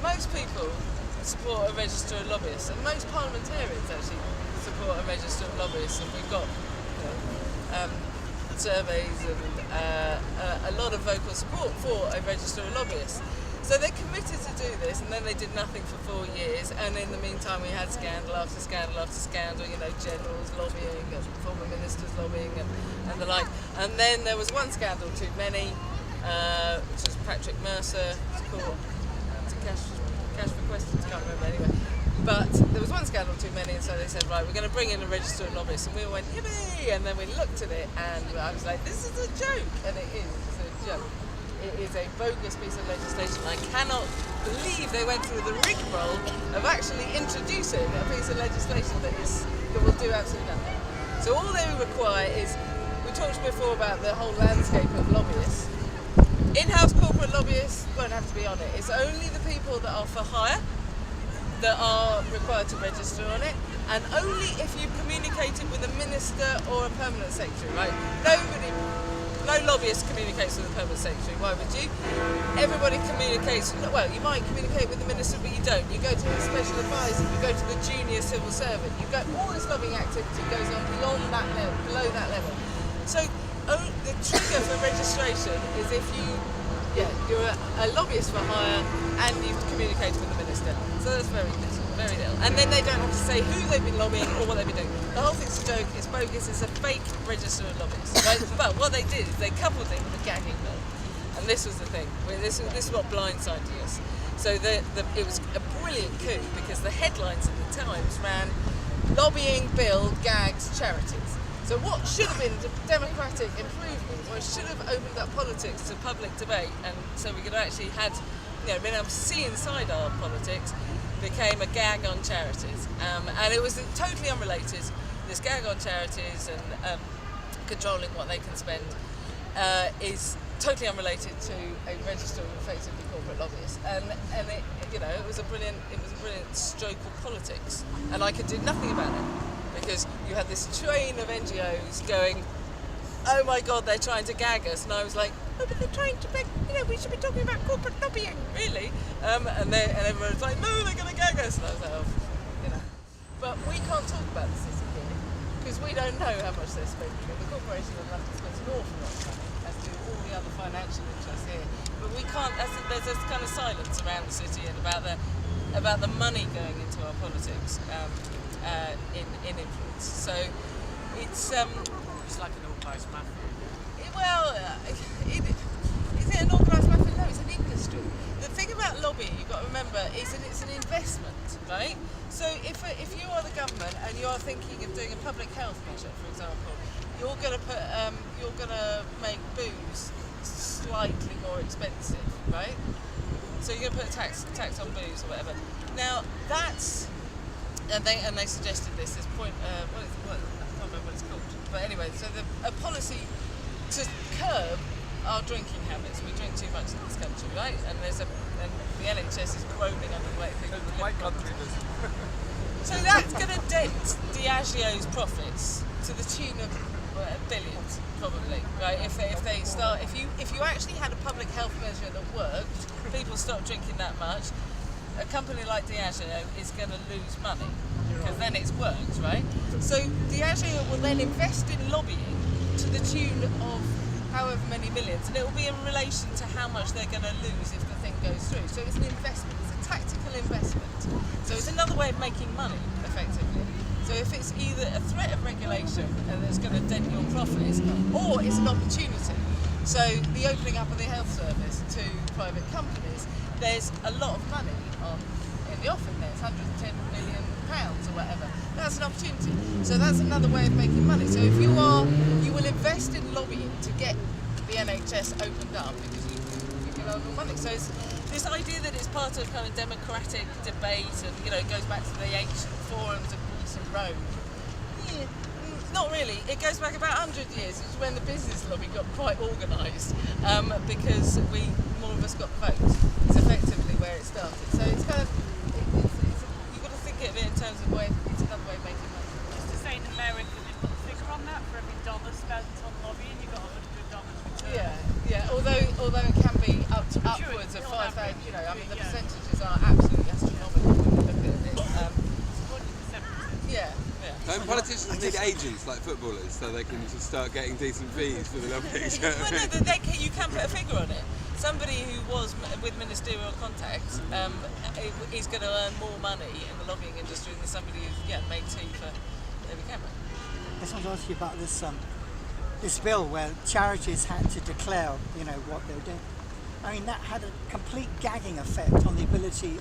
most people support a register of lobbyists, and most parliamentarians actually support a register of lobbyists, and we've got surveys and a lot of vocal support for a register of lobbyists. So they committed to do this, and then they did nothing for 4 years, and in the meantime we had scandal after scandal after scandal, you know, generals lobbying and former ministers lobbying and the like. And then there was one scandal too many, which was Patrick Mercer, cash for questions, can't remember anyway. But there was one scandal too many, and so they said, right, we're going to bring in a register of lobbyists, and we all went, yippee! And then we looked at it, and I was like, this is a joke, and it is, it's a joke. It is a bogus piece of legislation. I cannot believe they went through the rigmarole of actually introducing a piece of legislation that will do absolutely nothing. So all they require is, we talked before about the whole landscape of lobbyists. In-house corporate lobbyists won't have to be on it. It's only the people that are for hire that are required to register on it, and only if you've communicated with a minister or a permanent secretary, right? No lobbyist communicates with the permanent secretary. Why would you? Everybody communicates. Well, you might communicate with the minister, but you don't. You go to the special advisor. You go to the junior civil servant. You go. All this lobbying activity goes on beyond that level, below that level. So the trigger for registration is if you're a lobbyist for hire and you've communicated with the minister. So that's very little, very little. And then they don't have to say who they've been lobbying or what they've been doing. The whole thing's a joke, it's bogus, it's a fake register of lobbyists. Right? But what they did is they coupled it with a gagging bill. And this was the thing. This is what blindsided us. So it was a brilliant coup because the headlines at the Times ran, lobbying bill gags charities. So what should have been democratic improvement, what should have opened up politics to public debate, and so we could have actually had, been able to see inside our politics, became a gag on charities. And it was totally unrelated. This gag on charities and controlling what they can spend is totally unrelated to a register of effectively corporate lobbyists. And it was a brilliant stroke of politics, and I could do nothing about it. Because you had this train of NGOs going, oh my God, they're trying to gag us. And I was like, oh, but they're trying to beg, we should be talking about corporate lobbying, really. And everyone's like, no, they're going to gag us. And I was like, oh, But we can't talk about the city here, because we don't know how much they're spending. The Corporation of London spends an awful lot of money, as do all the other financial interests here. But we can't, there's this kind of silence around the city and about the money going into our politics. In influence. So it's like an organised mafia. Well, is it an organised mafia? No, it's an industry. The thing about lobbying, you've got to remember, is that it's an investment, right? So if you are the government and you are thinking of doing a public health measure, for example, you're going to make booze slightly more expensive, right? So you're going to put a tax on booze or whatever. Now that's And they suggested this point. I can't remember what it's called. But anyway, so a policy to curb our drinking habits. We drink too much in this country, right? And the NHS is groaning under the weight of things. My country does. So that's going to dent Diageo's profits to the tune of billions, probably, right? If you actually had a public health measure that worked, people stopped drinking that much. A company like Diageo is going to lose money because then it's worked, right? So Diageo will then invest in lobbying to the tune of however many millions, and it will be in relation to how much they're going to lose if the thing goes through. So it's an investment, it's a tactical investment. So it's another way of making money, effectively. So if it's either a threat of regulation and that's going to dent your profits, or it's an opportunity. So the opening up of the health service to private companies, there's a lot of money in the offing there. It's £110 million or whatever. That's an opportunity. So that's another way of making money. So if you will invest in lobbying to get the NHS opened up because you can earn more money. So it's this idea that it's part of kind of democratic debate and, you know, it goes back to the ancient forums of Greece and Rome. Yeah, not really. It goes back about 100 years. It's when the business lobby got quite organised because more of us got the vote. It's effectively where it started. So it's kind of, you've got to think of it in terms of it's another way of making money. Just to say in America, they've got a figure on that. For every $1 spent on lobbying, you got $100 return. Yeah. Although it can be upwards of 5,000. You know, I mean the percentages are absolutely astronomical when you look at it. Yeah. Don't politicians need agents like footballers so they can just start getting decent fees for the lobbying? You can put a figure on it. Somebody who was with ministerial contacts is going to earn more money in the lobbying industry than somebody who's made tea for David Cameron. I just want to ask you about this bill where charities had to declare, you know, what they were doing. I mean, that had a complete gagging effect on the ability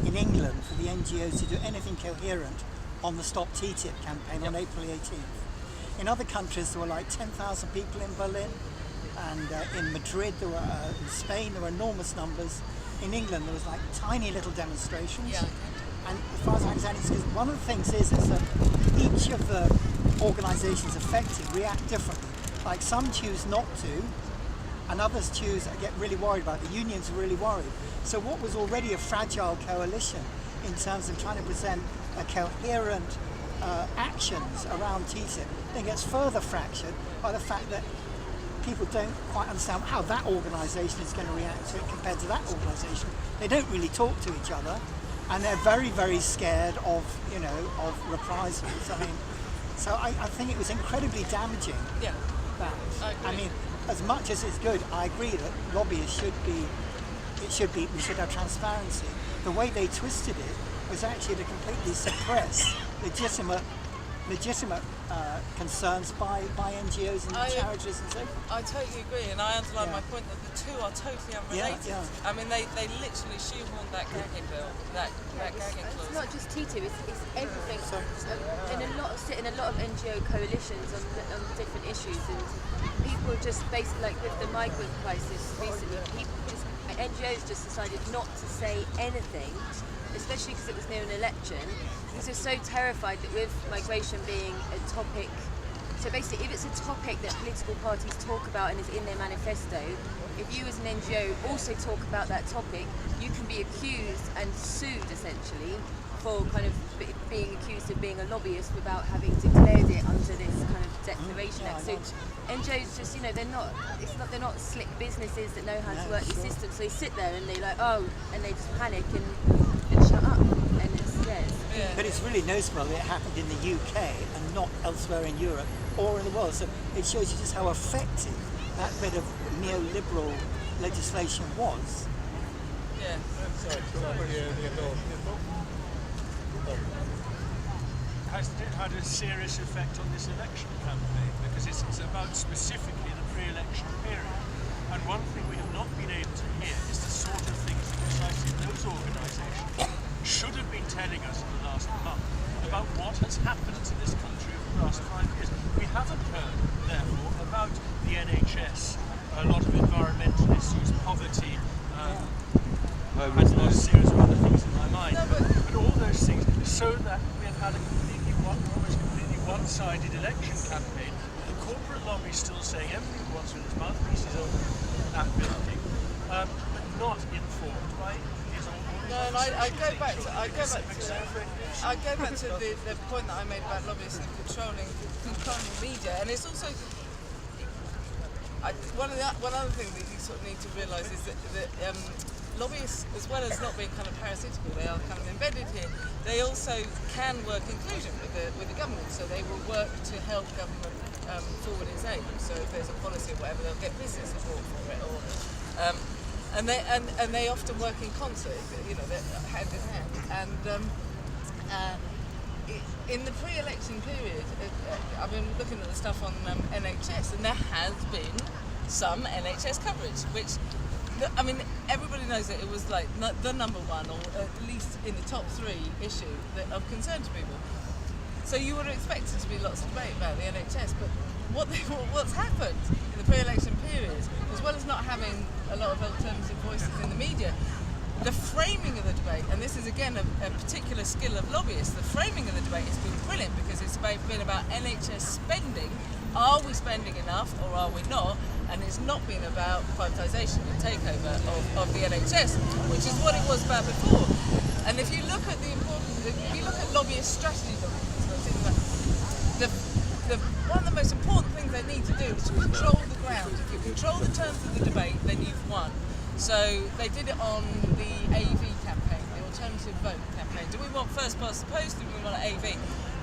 in England for the NGOs to do anything coherent on the Stop TTIP campaign on April 18th. In other countries, there were like 10,000 people in Berlin, and in Madrid, in Spain, there were enormous numbers. In England, there was like tiny little demonstrations. Yeah. And as far as I understand, it's because one of the things is that each of the organisations affected react differently. Like some choose not to, and others get really worried about it. The unions are really worried. So what was already a fragile coalition in terms of trying to present a coherent actions around TTIP, then gets further fractured by the fact that people don't quite understand how that organisation is going to react to it compared to that organisation. They don't really talk to each other, and they're very, very scared of reprisals. I mean, so I think it was incredibly damaging. Yeah. I mean, as much as it's good, I agree that lobbyists we should have transparency. The way they twisted it was actually to completely suppress legitimate concerns by NGOs and charities and so forth. I totally agree, and I underline my point that the two are totally unrelated. Yeah. I mean, they literally shoehorned that gagging bill, that gagging clause. It's not just TTIP, it's everything. Sit in a lot of NGO coalitions on different issues, and people just basically, like with the migrant crisis recently, NGOs just decided not to say anything, especially because it was near an election, because they're so terrified that with migration being a topic, so basically if it's a topic that political parties talk about and is in their manifesto, if you as an NGO also talk about that topic, you can be accused and sued essentially for kind of being accused of being a lobbyist without having declared it under this kind of Declaration Act. So NGOs just, they're not slick businesses that know how to work these systems. So they sit there and they and they just panic and shut up. And But it's really noticeable that it happened in the UK and not elsewhere in Europe or in the world. So it shows you just how effective that bit of neoliberal legislation was. Yeah. Has it had a serious effect on this election campaign? Because it's about specifically the pre-election period. And one thing we have not been able to hear is the sort of things that precisely those organisations should have been telling us in the last month about what has happened to this country over the last 5 years. We haven't heard, therefore, about the NHS, a lot of environmental issues, poverty, and a series of other things in my mind. But all those things, so that we have had almost completely one-sided election campaign. The corporate lobby still saying everything wants with its mouthpieces on that building, but not informed by his own. No, and I go back to the point that I made about lobbyists and controlling media, and it's also one other thing that you sort of need to realise is that lobbyists, as well as not being kind of parasitical, they are kind of embedded here. They also can work in conclusion with the government, so they will work to help government forward its aims. or whatever, they'll get business support for it, or and they often work in concert, you know, they're hand in hand. And in the pre-election period, I've been looking at the stuff on NHS, and there has been some NHS coverage, which, I mean, everybody knows that it was like the number one, or at least in the top 3 issue of concern to people. So you would have expected to be lots of debate about the NHS, but what's happened in the pre-election period, as well as not having a lot of alternative voices in the media, the framing of the debate, and this is again a particular skill of lobbyists, the framing of the debate has been brilliant, because it's been about NHS spending. Are we spending enough or are we not? And it's not been about privatisation and takeover of the NHS, which is what it was about before. And if you look at lobbyist strategy documents, one of the most important things they need to do is to control the ground. If you control the terms of the debate, then you've won. So they did it on the AV campaign, the alternative vote campaign. Do we want first past the post, or do we want AV?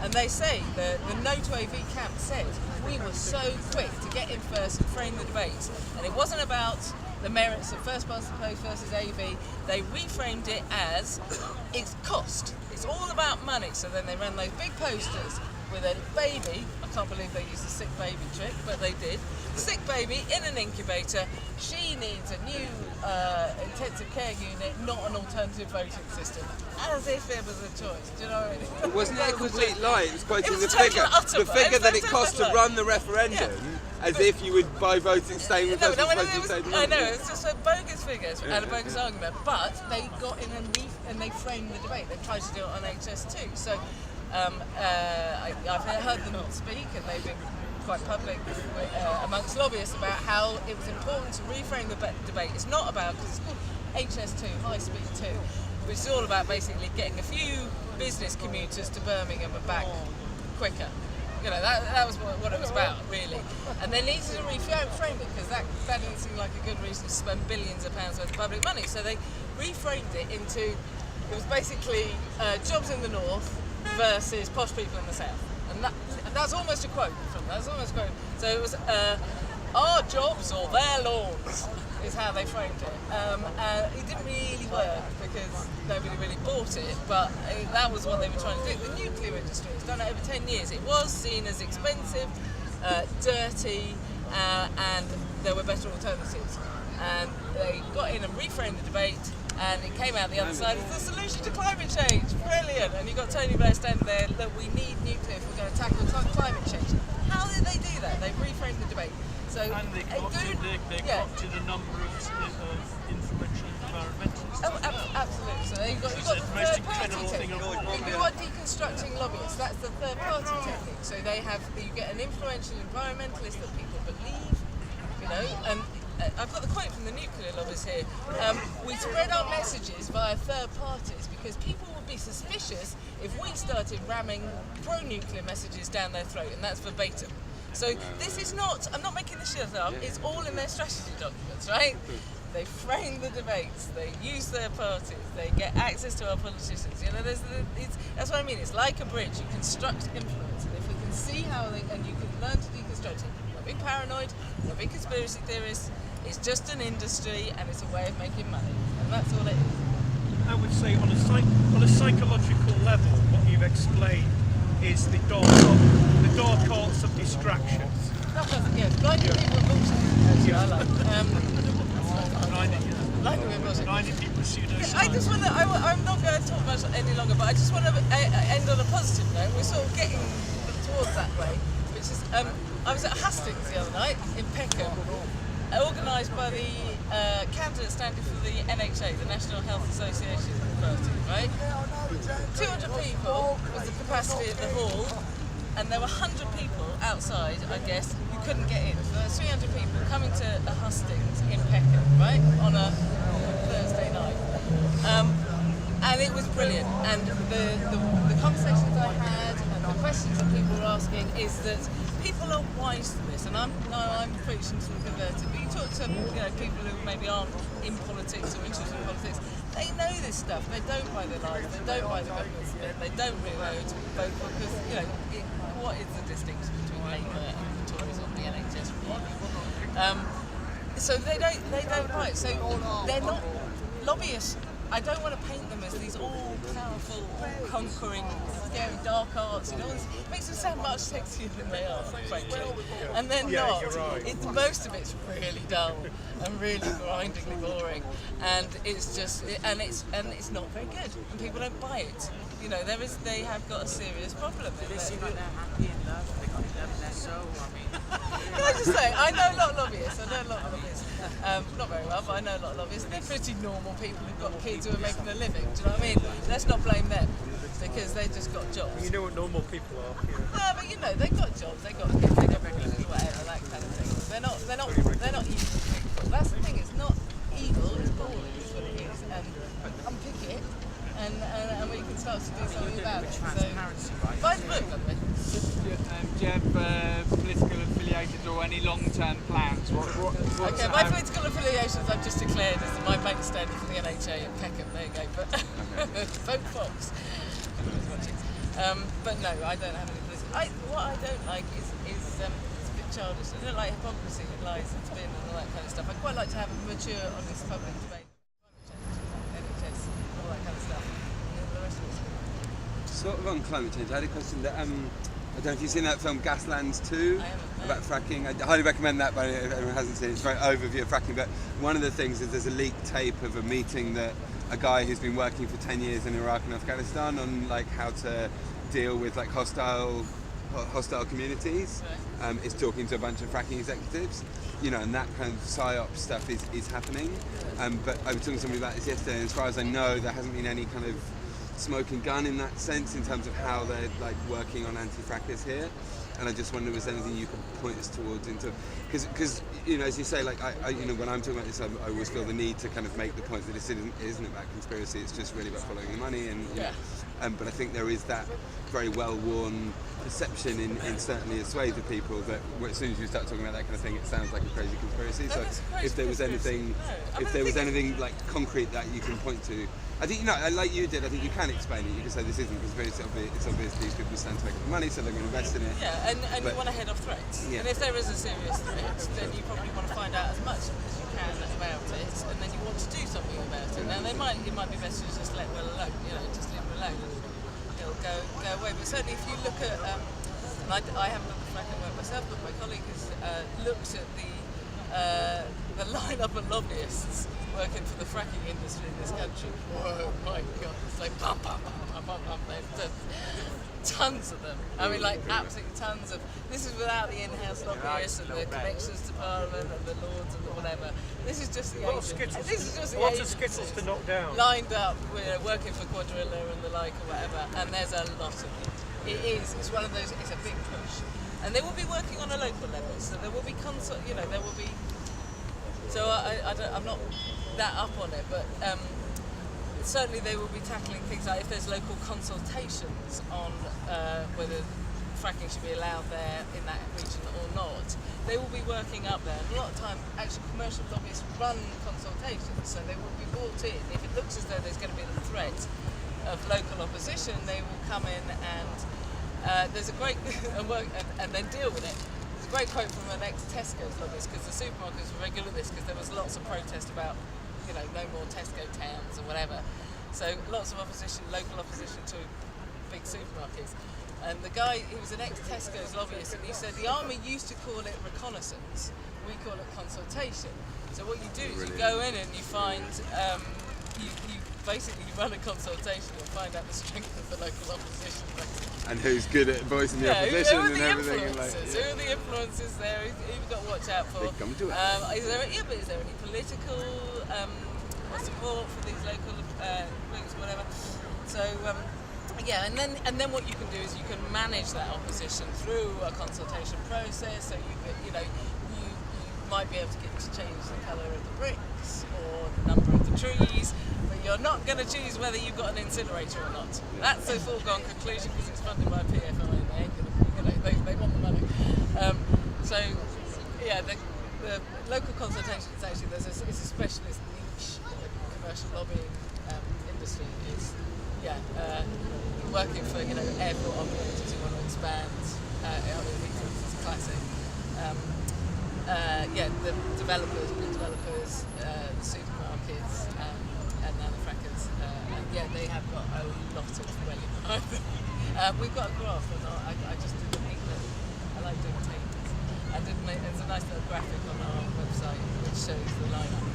And they say, the no to AV camp said, we were so quick to get in first and frame the debates. And it wasn't about the merits of first past the post versus AV. They reframed it as, it's cost. It's all about money. So then they ran those big posters with a baby. I can't believe they used the sick baby trick, but they did. Sick baby in an incubator. She needs a new intensive care unit, not an alternative voting system. As if it was a choice. Do you know what I mean? It wasn't a complete lie. It was quoting It was the total figure. utter The figure that it total cost to lie. run the referendum, as if you would by voting staying with us. I know, it's just a bogus figures and a bogus argument, but they got in and they framed the debate. They tried to do it on HS2. So I've heard them speak, and they've been quite public amongst lobbyists about how it was important to reframe the debate. It's not about, because it's called HS2, High Speed 2, which is all about basically getting a few business commuters to Birmingham and back quicker. You know, that was what it was about, really. And they needed to reframe it, because that didn't seem like a good reason to spend billions of pounds worth of public money. So they reframed it into, it was basically jobs in the north versus posh people in the south. And that's almost a quote from that. That's almost a quote. So it was our jobs or their lawns is how they framed it. It didn't really work because nobody really bought it, but that was what they were trying to do. The nuclear industry has done it over 10 years. It was seen as expensive, dirty, and there were better alternatives. And they got in and reframed the debate, and it came out the other side as the solution to climate change. Brilliant! And you got Tony Blair standing there, look, we need nuclear if we're going to tackle climate change. How did they do that? They reframed the debate. So and they got to the number of influential environmentalists. Oh, absolutely. So you've got the third party technique. You are deconstructing lobbyists. That's the third party technique. So you get an influential environmentalist that people believe, you know, and I've got the quote from the nuclear lobbyists here. We spread our messages via third parties because people would be suspicious if we started ramming pro-nuclear messages down their throat, and that's verbatim. So this is not, I'm not making this shit up, it's all in their strategy documents, right? They frame the debates, they use their parties, they get access to our politicians. You know, that's what I mean, it's like a bridge, you construct influence, and if we can see how and you can learn to deconstruct it, not be paranoid, not be conspiracy theorists, it's just an industry and it's a way of making money, and that's all it is. I would say on a psychological level, what you've explained is the dark arts of distractions. Blinding people and bullshit. I like. Blinding people with pseudoscience. I just want to, I'm not going to talk much any longer, but I just want to end on a positive note. We're sort of getting towards that way, which is, I was at Hastings the other night in Peckham, organised by the candidate standing for the NHA, the National Health Association Party, right? 200 people was the capacity of the hall, and there were 100 people outside, I guess, who couldn't get in. So there were 300 people coming to a Hastings in Peckham, right, on a Thursday night. And it was brilliant. And the conversations I had and the questions that people were asking is that people are wise to this, and I'm preaching to the converted, but you talk to people who maybe aren't in politics or interested in politics, they know this stuff, they don't buy the lies, they don't buy the government's spin, they don't really know who to vote for, because, what is the distinction between Labour and the Tories on the NHS reform? So they don't bite. So they're not lobbyists. I don't want to paint them as these all-powerful, all-conquering, scary dark arts. And all this. It makes them sound much sexier than they are, frankly. And they're not. Most of it's really dull and really grindingly boring, and it's just it's not very good, and people don't buy it. You know, they have got a serious problem. They seem like they're happy in love. They got love in their soul. I mean, can I just say, I know a lot of lobbyists. Not very well, but I know a lot of lobbyists. They're pretty normal people who've got kids who are making a living. Do you know what I mean? Let's not blame them because they just got jobs. You know what normal people are. No, but you know, they've got jobs. They've got kids. They've got regulars, whatever, that kind of thing. They're not evil people. That's the thing. It's not evil. It's boring. Is what it is. And unpick it. And we can start to do something about it. transparency, right? Buy the book, by the way. Do you have political affiliations or any long-term plans? Okay, my political affiliations I've just declared as my main standard for the NHA in Peckham. There you go. But vote Fox. But no, I don't have any political. What I don't like is it's a bit childish. I don't like hypocrisy and lies and spin and all that kind of stuff. I'd quite like to have a mature, honest public debate. Sort of on climate change, I had a question that I don't know if you've seen that film Gaslands 2 about fracking. I highly recommend that, but if anyone hasn't seen it, it's a very overview of fracking. But one of the things is there's a leaked tape of a meeting that a guy who's been working for 10 years in Iraq and Afghanistan on like how to deal with like hostile communities is talking to a bunch of fracking executives, you know, and that kind of psyop stuff is happening. But I was talking to somebody about this yesterday, and as far as I know, there hasn't been any kind of smoking gun in that sense in terms of how they're like working on anti-frackers here. And I just wonder, was there anything you could point us towards into, because you know, as you say, like I you know, when I'm talking about this, I always feel the need to kind of make the point that this isn't about conspiracy. It's just really about following the money, and you know, but I think there is that very well-worn perception in certainly a swathe of people that as soon as you start talking about that kind of thing, it sounds like a crazy conspiracy. So if there was anything, like concrete that you can point to. I think, you know, like you did, I think you can explain it. You can say this isn't conspiracy, it's obvious these people stand to make the money, so they're going to invest in it. Yeah, and you want to head off threats. Yeah. And if there is a serious threat, then you probably want to find out as much as you can about it, and then you want to do something about it. Now, it might be best to just let well alone, you know, just leave it alone, and it'll go away. But certainly if you look at, and I haven't looked at fracking work myself, but my colleague has looked at the lineup of lobbyists working for the fracking industry in this country. Whoa, my God, it's like bum, bum, bum, bum, bum, bum. There's tons of them. I mean, like absolutely tons of. This is without the in-house lobbyists and the connections to Parliament and the Lords and the whatever. This is just the agents. This is just the lots of skittles to knock down. Lined up, you know, working for Quadrilla and the like or whatever. And there's a lot of them. It's one of those. It's a big push, and they will be working on a local level. So there will be you know, there will be. So I'm not that up on it, but certainly they will be tackling things like if there's local consultations on whether fracking should be allowed there in that region or not. They will be working up there. And a lot of time, actually, commercial lobbyists run consultations, so they will be brought in. If it looks as though there's going to be the threat of local opposition, they will come in and there's a great and then deal with it. There's a great quote from an ex-Tesco's lobbyist, because the supermarkets were very good at this, because there was lots of protest about, you know, no more Tesco towns or whatever. So lots of opposition, local opposition to big supermarkets. And the guy, he was an ex-Tesco's lobbyist, and he said the army used to call it reconnaissance, we call it consultation. So what you do is you go in and you find, you basically run a consultation and find out the strength of the local opposition. And who's good at voicing the opposition and everything. Who are the influences there? Who you've got to watch out for? They come to it. Is there any political support for these local groups, whatever? So yeah, and then what you can do is you can manage that opposition through a consultation process. So you might be able to get to change the colour of the bricks or the number of the trees, but you're not going to choose whether you've got an incinerator or not. That's a foregone conclusion because it's funded by PFI and they want the money. So yeah, the local consultation is actually it's a specialist niche in the commercial lobbying industry. Is working for airport operators who want to expand. It's classic. the developers, the supermarkets, and manufacturers, and they have got a lot of money behind them. We've got a graph, and I just didn't make them. I like doing tables. There's a nice little graphic on our website which shows the lineup.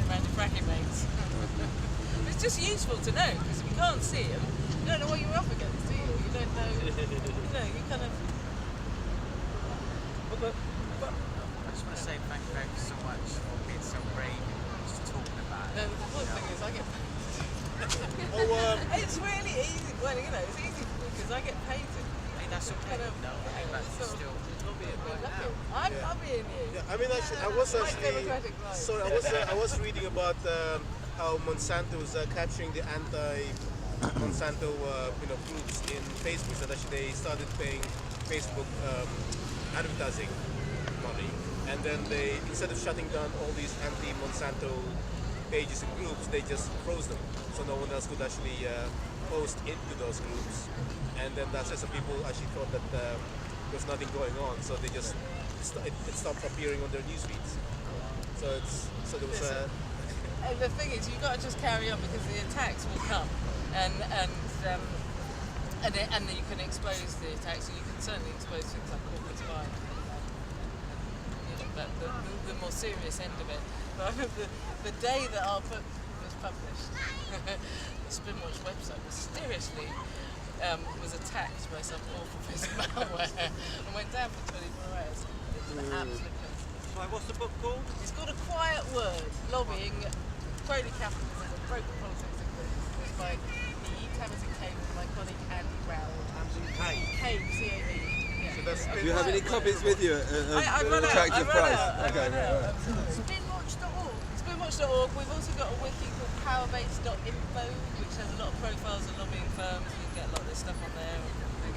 Around your fracking mates. It's just useful to know because if you can't see them, you don't know what you're up against, do you? You don't know. You kind of. I just want to say thank you so much for being so brave and just talking about it. The important thing is I get paid. It's really easy. Well, it's easy for me because I get paid to. That's okay. I'm lobbying you. Yeah, I mean, actually, I was reading about how Monsanto was capturing the anti-Monsanto groups in Facebook. So actually, they started paying Facebook advertising money, and then they, instead of shutting down all these anti-Monsanto pages and groups, they just froze them, so no one else could actually post into those groups. And then that's why some people actually thought that there was nothing going on, so they just it stopped appearing on their news feeds. So there was a. And the thing is, you've got to just carry on because the attacks will come, and you can expose the attacks. So you can certainly expose things like corporate spying, but the more serious end of it. But I remember the day that our book was published, the Spinwatch website mysteriously was attacked by some awful piece of malware and went down for 24 hours. It was an absolute mess. Right, what's the book called? It's called A Quiet Word, Lobbying, Crony Capitalism and Broken Politics in Britain. It's by TAMSIN and my colleague Andy Rowell. TAMSIN Cave, C-A-V. Do you have any copies with you at an attractive price? Okay, right. Spinwatch.org. Spinwatch.org. We've also got a wiki called powerbase.info, which has a lot of profiles of lobbying firms. You can get a lot of this stuff on there.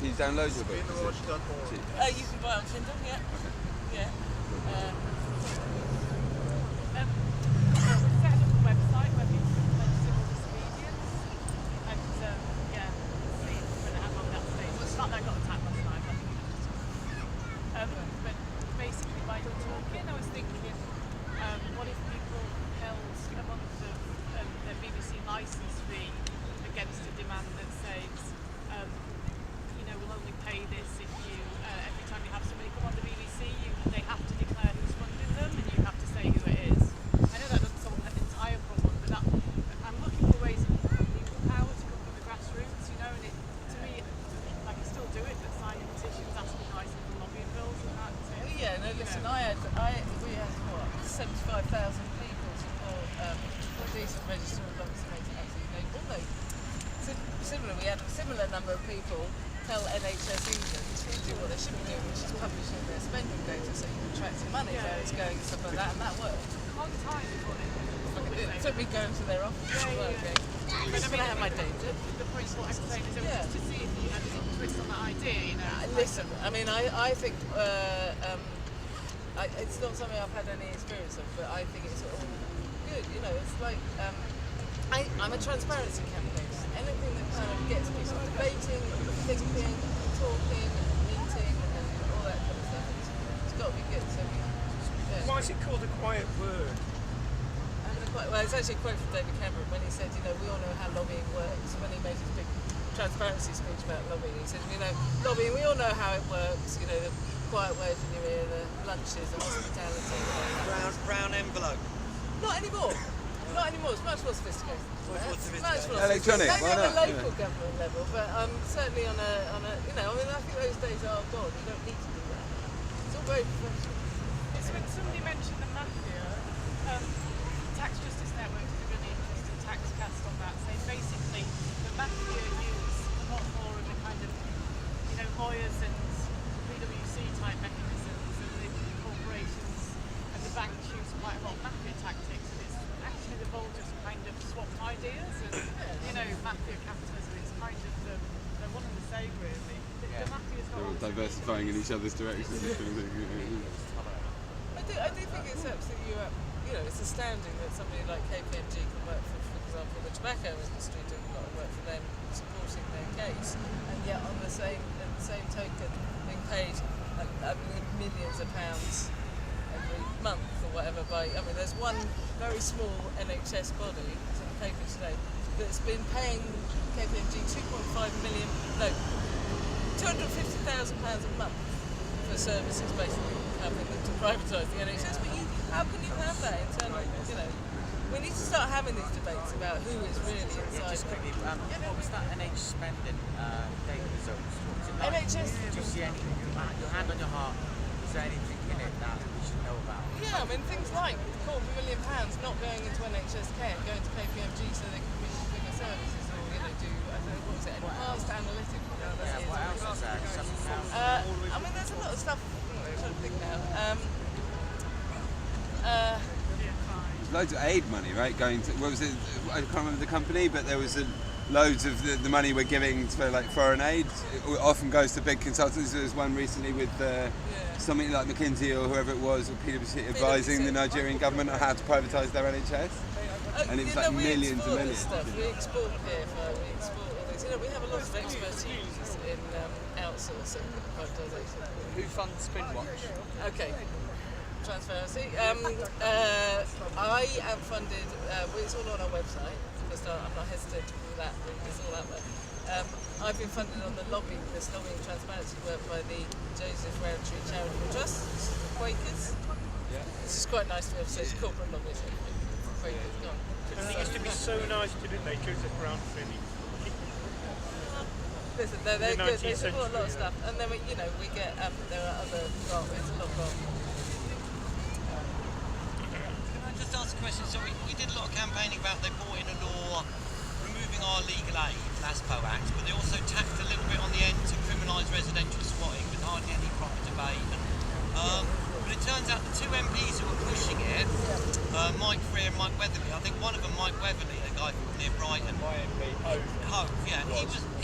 Can you download the book? Spinwatch.org. You can buy it on Kindle, yeah. Okay. Yeah. We set up a website where people can pledge civil disobedience, and see how long that stays. It's not that I got attacked last night, but basically by talking, I was thinking, what if people held a month of their BBC licence fee against a demand that says, we'll only pay this if you, every time you have somebody come on the BBC, they have to declare who's funding them and you have to say who it is. I know that doesn't solve the entire problem, but I'm looking for ways of legal power to come from the grassroots, and to me, I can still do it, but signing petitions, asking nicely for lobbying bills and that. Listen, we had 75,000 people support decent register of lobbyists to make it absolutely no. Although, similar, we had a similar number of people tell NHS England to do what they should be doing, which is publishing their spending data so you can track some money where it's going and stuff like that, and that worked. Long time before It took me going to their office to work. But I mean, I have my data. The point of what I'm saying is just to see if you had any twist on that idea, Listen, I mean, I think it's not something I've had any experience of, but I think it's all good. It's like I'm a transparency campaign. Anything that kind of gets people debating, thinking, talking, meeting, and all that kind of stuff, it's got to be good. So why is it called A Quiet Word? Well, it's actually a quote from David Cameron when he said, we all know how lobbying works. When he made his big transparency speech about lobbying, he said, lobbying, we all know how it works. The quiet words in your ear, the lunches, the hospitality. Brown envelope. Not anymore. It's much more sophisticated. Electronic. Maybe Why on a not? local government level, but certainly on a. I think those days are gone. You don't need to do that. It's all very professional. It's when somebody mentioned the mafia, Tax Justice Network did a really interesting tax cast on that, saying basically the mafia use a lot more of the kind of, lawyers and PwC type mechanisms, and the corporations and the banks use quite a lot of mafia tactics, and it's actually they've all just kind of swapped ideas, and mafia capitalism is kind of they're one and the same really. The mafia's They're all diversifying in each other's directions. I do think it's absolutely, it's astounding that somebody like KPMG can work for example, the tobacco industry, doing a lot of work for them, supporting their case, and yet on the same token, being paid $1 million millions of pounds every month or whatever there's one very small NHS body, it's in the paper today, that's been paying KPMG £250,000 a month for services, basically helping them to privatise the NHS. But how can you have that internally? We need to start having these debates about who is really inside. Just quickly, what was that NHS spending data results? What was it like? NHS. Did you see anything? Your hand on your heart. Is there anything in it that we should know about? Yeah, things like £250,000 not going into NHS care, going to KPMG so they can commission bigger services, or do what was it? Enhanced analytics. What else is there? Something else? There's a lot of stuff. I'm trying to think now. Loads of aid money, right? Going to, what was it? I can't remember the company, but there was loads of the money we're giving for foreign aid. It often goes to big consultants. There was one recently with something like McKinsey or whoever it was, or PwC advising the Nigerian government on how to privatise their NHS. And it was millions and millions. We export PFO, we export all these. We have a lot of expertise in outsourcing privatisation. Who funds Spinwatch? Okay. Transparency. I am funded, it's all on our website, because I'm not hesitant to do that, it's all out there. I've been funded on lobbying transparency work by the Joseph Rowntree Charitable Trust, the Quakers. Yeah. This is quite nice to be able to say it's corporate lobbying. Quakers, go on. It used to be so nice to do Joseph Rowntree. Listen, they're good, they support a lot of stuff. And then we get, there are other, it's a lot of Just ask a question. So we did a lot of campaigning about they brought in a law removing our legal aid, LASPO Act, but they also tacked a little bit on the end to criminalise residential squatting with hardly any proper debate. But it turns out the two MPs who were pushing it, Mike Freer and Mike Weatherly, I think one of them, Mike Weatherly, the guy from near Brighton,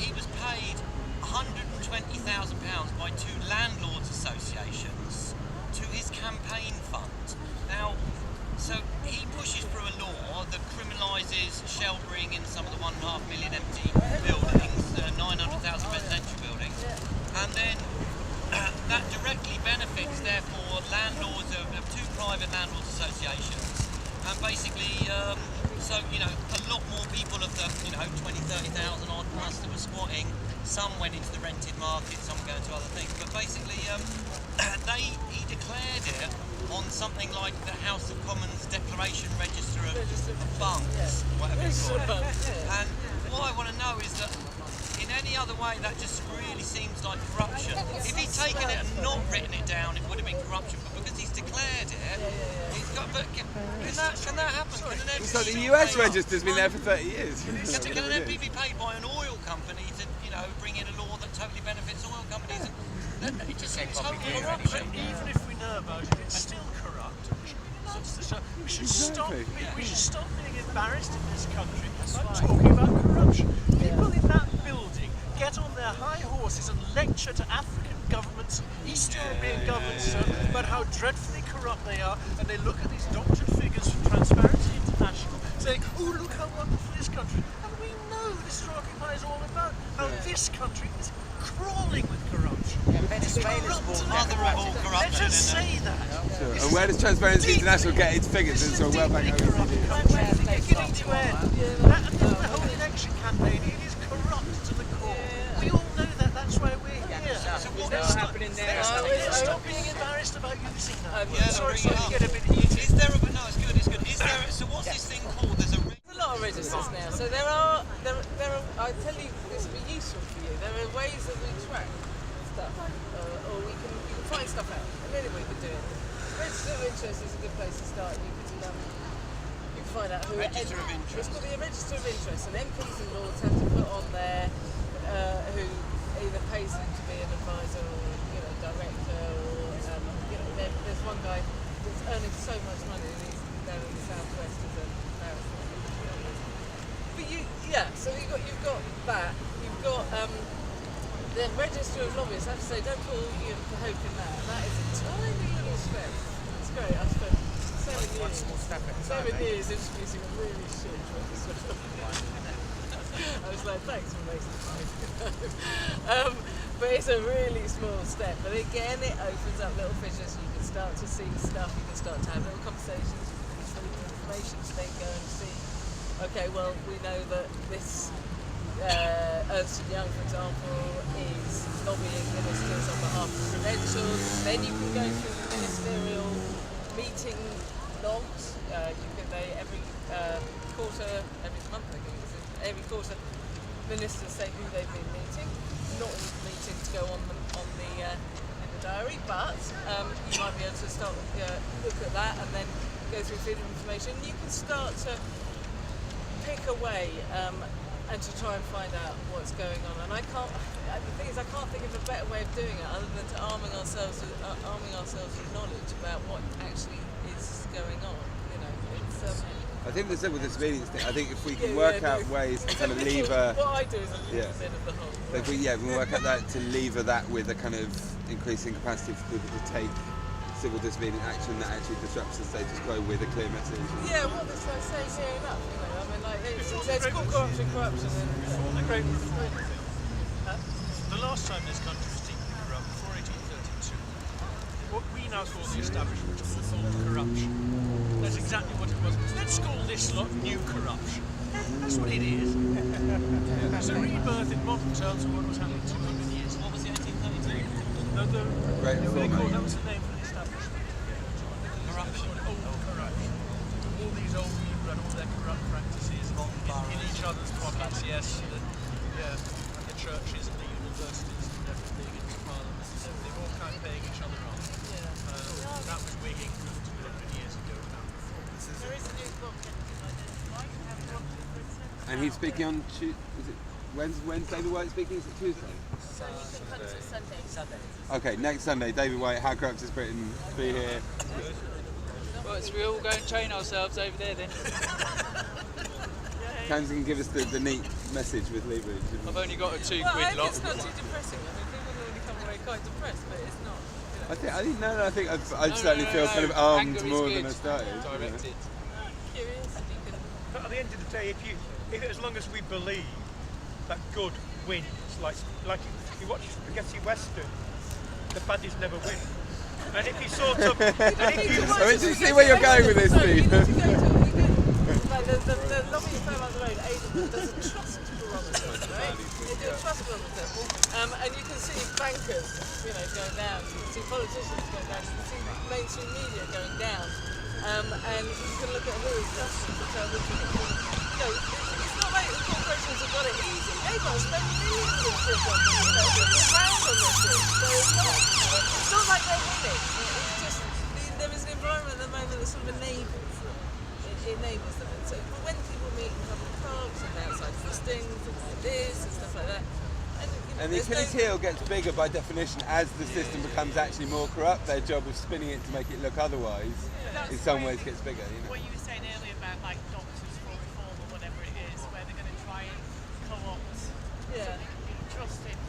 he was paid £120,000 by two landlords associations to his campaign fund. Now, so he pushes through a law that criminalises sheltering in some of the 1.5 million empty buildings, 900,000 residential buildings, and then that directly benefits, therefore, landlords of two private landlords associations, and basically, a lot more people of the 20, 30,000 odd plus that were squatting. Some went into the rented market, some were going to other things, but basically, he declared it on something like the House of Commons Declaration Register of Bunks, whatever it's called. And what I want to know is that in any other way that just really seems like corruption. If he'd taken it and not written it down, it would have been corruption, but because he's declared it, he's got, but can that happen? Can an MP so the US register's been there for 30 years. Can an MP be paid by an oil company to bring in a law that totally benefits oil companies? It just seems totally corruption. Even if we know about it, it's still corrupt. We should stop being embarrassed in this country about talking about corruption. People in that building get on their high horses and lecture to African governments, East European governments about how dreadfully corrupt they are, and they look at these doctored figures from Transparency International saying, oh, look how wonderful this country. And we know this is what Occupy is all about, how this country is crawling with corruption. Venezuela's mother of all corruption. Let's just say that. Sure. And where does Transparency International get its figures? It's all well back The whole election campaign, it is corrupt to the core. We all know that. That's why we're here. So what's happening there? Stop being embarrassed about using that. Sorry to get a bit heated. Is there a? No, it's good. It's good. Is there? So what's this thing called? There's a lot of registers now. So there are. I tell you, this will be useful for you. There are ways that we track stuff, or you can find stuff out. And anyway, we've been doing it. Register of interest is a good place to start. You can find out who register of interest. It's called a register of interest, and MPs and lords have to put on there who either pays them to be an advisor or director, or there's one guy that's earning so much money and he's down in the southwest as a barrister. But so you've got that. You've got the register of lobbyists. I have to say, don't put all your hope in that. That is a tiny little step. It's great. I've spent 7 years introducing a really shit register of lobbyists. I was like, thanks for making it. But it's a really small step. But again, it opens up little fissures. You can start to see stuff. You can start to have little conversations. You can use the information to then go and see. Okay, well, we know that this Ernst & Young, for example, is lobbying ministers on behalf of credentials. Then you can go through the ministerial meeting logs. Every quarter, every month, I think, every quarter, ministers say who they've been meeting. Not all the meetings go on the in the diary, but you might be able to start look at that and then go through freedom of information. You can start to pick away and to try and find out what's going on. And the thing is, I can't think of a better way of doing it other than to arming ourselves with knowledge about what actually is going on. You know, it's. I think the civil disobedience thing, I think if we can work out ways to kind of lever... What I do is a little bit of the whole. So if we can work out that to lever that with a kind of increasing capacity for people to take civil disobedient action that actually disrupts the status quo with a clear message. Yeah, well, this I say here enough, you know, I mean, like, it's called corruption, and... Before the Great Reform thing, the last time this country was deeply corrupt, before 1832, what we now call the establishment was called corruption. That's exactly what it was. Let's call this lot new corruption. That's what it is. It's a rebirth in modern terms of what was happening 200 years. What was the 1832? The Great Reform. that was the name for the establishment. Corruption. Old corruption. All these old people and all their corrupt practices in each other's pockets, yes. The churches and the universities and everything, and the parliaments and everything, all kind of paying each other off. That was wigging 200 years ago. There is a new book in And he's speaking on when's David White speaking? Is it Tuesday? So you can come to Sunday. Okay, next Sunday, David White, How Corrupt is Britain, be here. Well, so we all go and train ourselves over there then. Tamsin can give us the neat message with leverage. I've only got a £2 Well, quid lot. it's not too depressing. I mean, people normally come away quite depressed, but it's not. You know. I think I certainly feel kind of armed Anger more is than I good. started. Directed. Curious, you can. But at the end of the day, if as long as we believe that good wins, like if you watch spaghetti western, the baddies never win. And if you sort of, I mean, do you see where you're going with this, Steve? The lobbying firm on the road, Aidan, does a trust barometer, right? They do a trust barometer. And you can see bankers, going down. You can see politicians going down. You can see mainstream media going down. And you can look at who is trusted to tell which people. It's not like the corporations have got it easy. They've got to spend millions of quid on this, pounds on this shit. So it's not like they're winning. It's just, there is an environment at the moment that sort of enables them. It enables them. And so when people meet in public parks and outside listings and like this and stuff like that, and the Achilles heel gets bigger by definition as the system becomes actually more corrupt. Their job of spinning it to make it look otherwise, in some ways, gets bigger. What you were saying earlier about like Doctors for Reform or whatever it is, where they're going to try and co-opt something that can be trusted.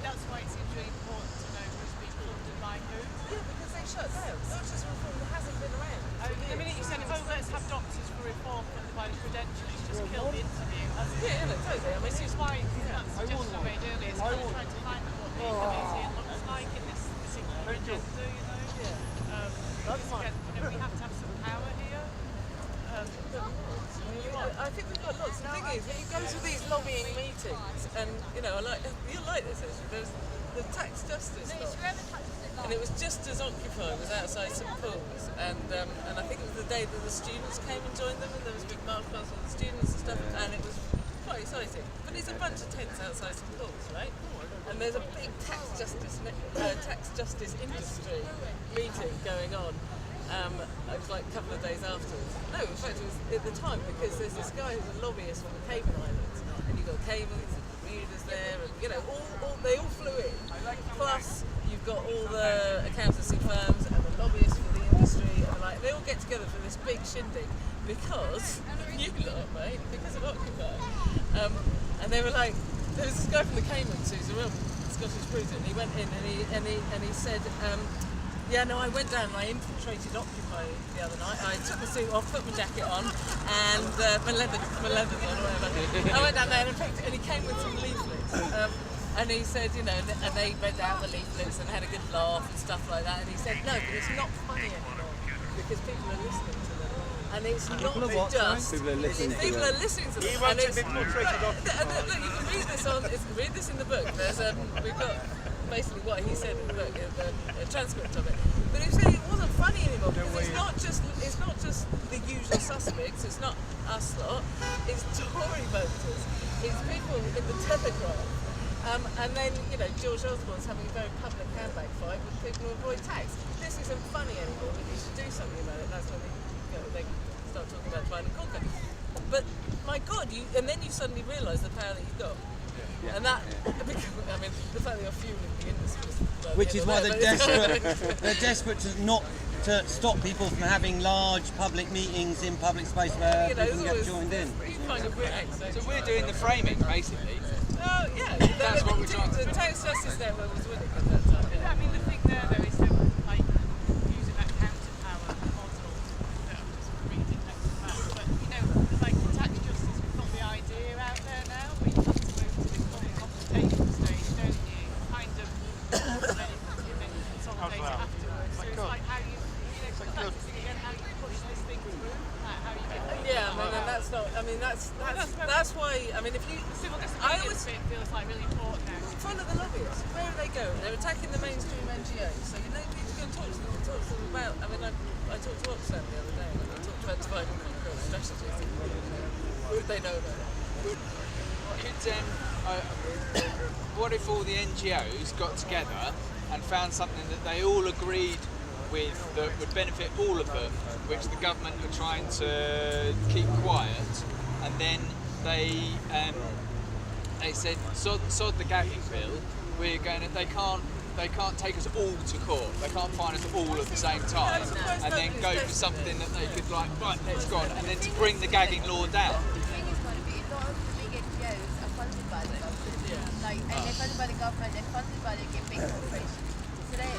That's why it seems really important to know who's being funded by who. Yeah, because they shut down. Doctors for Reform hasn't been around. The minute you said, let's have Doctors for Reform funded by the credentials, it's just killed the interview. Totally. I mean, this is why that suggestion I made earlier is kind of trying to find what the community looks like in this particular agenda, we have to have some power here. I think we've got lots. The thing is, when you go to these lobbying meetings, and you'll like this actually. There's the tax justice lot, and it was just as Occpuy was outside St Paul's, and I think it was the day that the students came and joined them, and there was a big march past all the students and stuff, and it was quite exciting. But it's a bunch of tents outside St Paul's, right? And there's a big tax justice industry meeting going on. It was like a couple of days afterwards. No, in fact, it was at the time, because there's this guy who's a lobbyist from the Cayman Islands, and you've got Caymans and Bermudas there, and they all flew in. Plus, you've got all the accountancy firms and the lobbyists for the industry, and they all get together for this big shindig because you lot, mate, because of Occupy. And they were like, there was this guy from the Caymans who's a real Scottish bruiser, and he went in and he said, I went down and I infiltrated Occupy the other night. I took the suit off, put my jacket on, and my leathers on or whatever. I went down there and he came with some leaflets. And he said, you know, and they read out the leaflets and had a good laugh and stuff like that. And he said, no, but it's not funny anymore because people are listening to them. And it's not just people are listening to them. He wants a bit more tricky look, you can read this read this in the book. There's we've got basically what he said in the book, a transcript of it. But he said it wasn't funny anymore because it's not just the usual suspects. It's not us lot. It's Tory voters. It's people in the Telegraph. And then, you know, George Osborne's having a very public handbag fight with people who avoid tax. This isn't funny anymore. We need to do something about it. That's when they start talking about divide and conquer. But my God, and then you suddenly realise the power that you've got. Yeah. And that, I mean, the fact that you're fueling the industry. Which is why they're desperate. They're desperate to stop people from having large public meetings in public space where people can get joined in. So we're doing the framing, basically. Oh, yeah. That's what we're trying to do. The tax justice network was winning at that time. I mean, the thing there, though, is that, like, using that counter-power model that I'm just reading next to that, but, you know, like, tax justice, we've got the idea out there now, but you have to move to the consultation stage, don't you? Kind of, and then consolidate it afterwards. So it's like how you know, practicing again, how you push this thing through, like how you get Yeah, and that's not, I mean, that's why, I mean, if you, I always it feels like really important now. follow the lobbyists. Where are they going? They're attacking the mainstream NGOs, so you need to go and talk to them about, I mean, I talked to Oxfam the other day, and I talked about divide and conquer strategies. What did they know about it? What if all the NGOs got together and found something that they all agreed with that would benefit all of them, which the government were trying to keep quiet, and then they said sod the gagging bill. We're going to, they can't take us all to court. They can't find us all at the same time, and then go for something that they could like right, let's go on, and then to bring the gagging law down. The thing is going to be a lot of the big NGOs are funded by the government. Like, and they're funded by the government. They're funded by the big corporations. So they,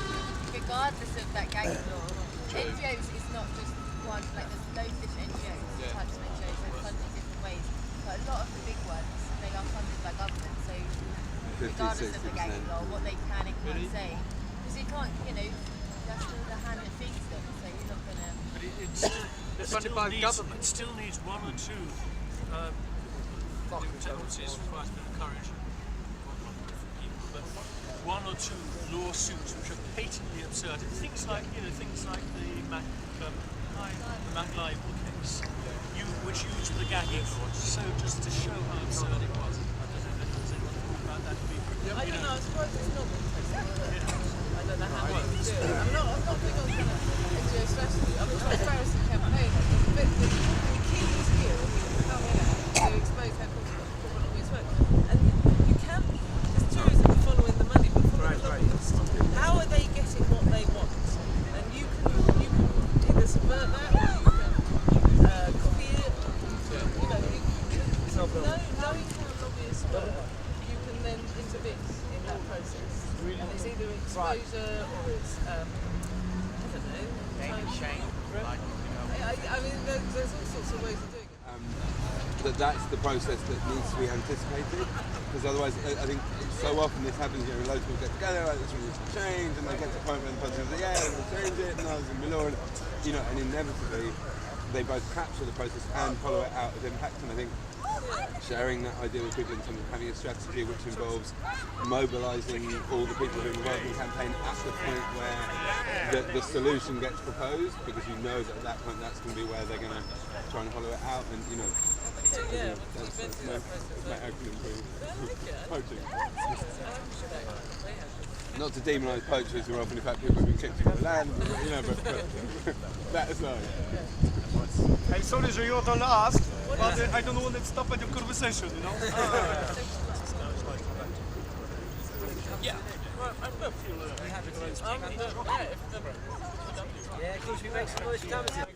regardless of that gagging law, NGOs is not just one. Like, there's loads of different NGOs, types of NGOs, they're funded in different ways. But a lot of the big ones, they are funded by government. So regardless of the gagging law, what they can and can't say, because you can't, you know, that's the hand that feeds them. So you're not gonna. But it still needs one or two tendencies, requires a bit of courage. But one or two lawsuits which are patently absurd. Things like the Mac libel case, which used the gagging law, so just to show how absurd it was. I don't know, I'm surprised it's not been tested. I don't know how they can do it. I'm not big on NGO strategy. I'm a transparency campaign. But the key is here, to come in to expose how corporate lobbyists work. And you can, there's tourism following the money, but follow the lobbyists. How are they getting what they want? And you can either subvert that or you can copy it. You know, knowing how lobbyists work, then intervene in that process. And it's either exposure or it's, I don't know, shame. I mean, there's all sorts of ways of doing it. That's the process that needs to be anticipated, because otherwise I think so often this happens, you know, loads of people get together, like this needs to change, and they get to the point where the person says, yeah, we'll change it, and others in below, you know, and inevitably they both capture the process and follow it out as impact. And I think sharing that idea with people in terms of having a strategy which involves mobilising all the people who are involved in the campaign at the point where the solution gets proposed, because you know that at that point that's going to be where they're going to try and follow it out, and you know. That's my acronym for poaching. Not to demonise poachers who are often in fact people who've been kicked from the land, you know, but that as well. I'm sorry that you're the last, but I don't want to stop at your conversation, you know? Yeah. Yeah, of course we make some noise, TAMSIN.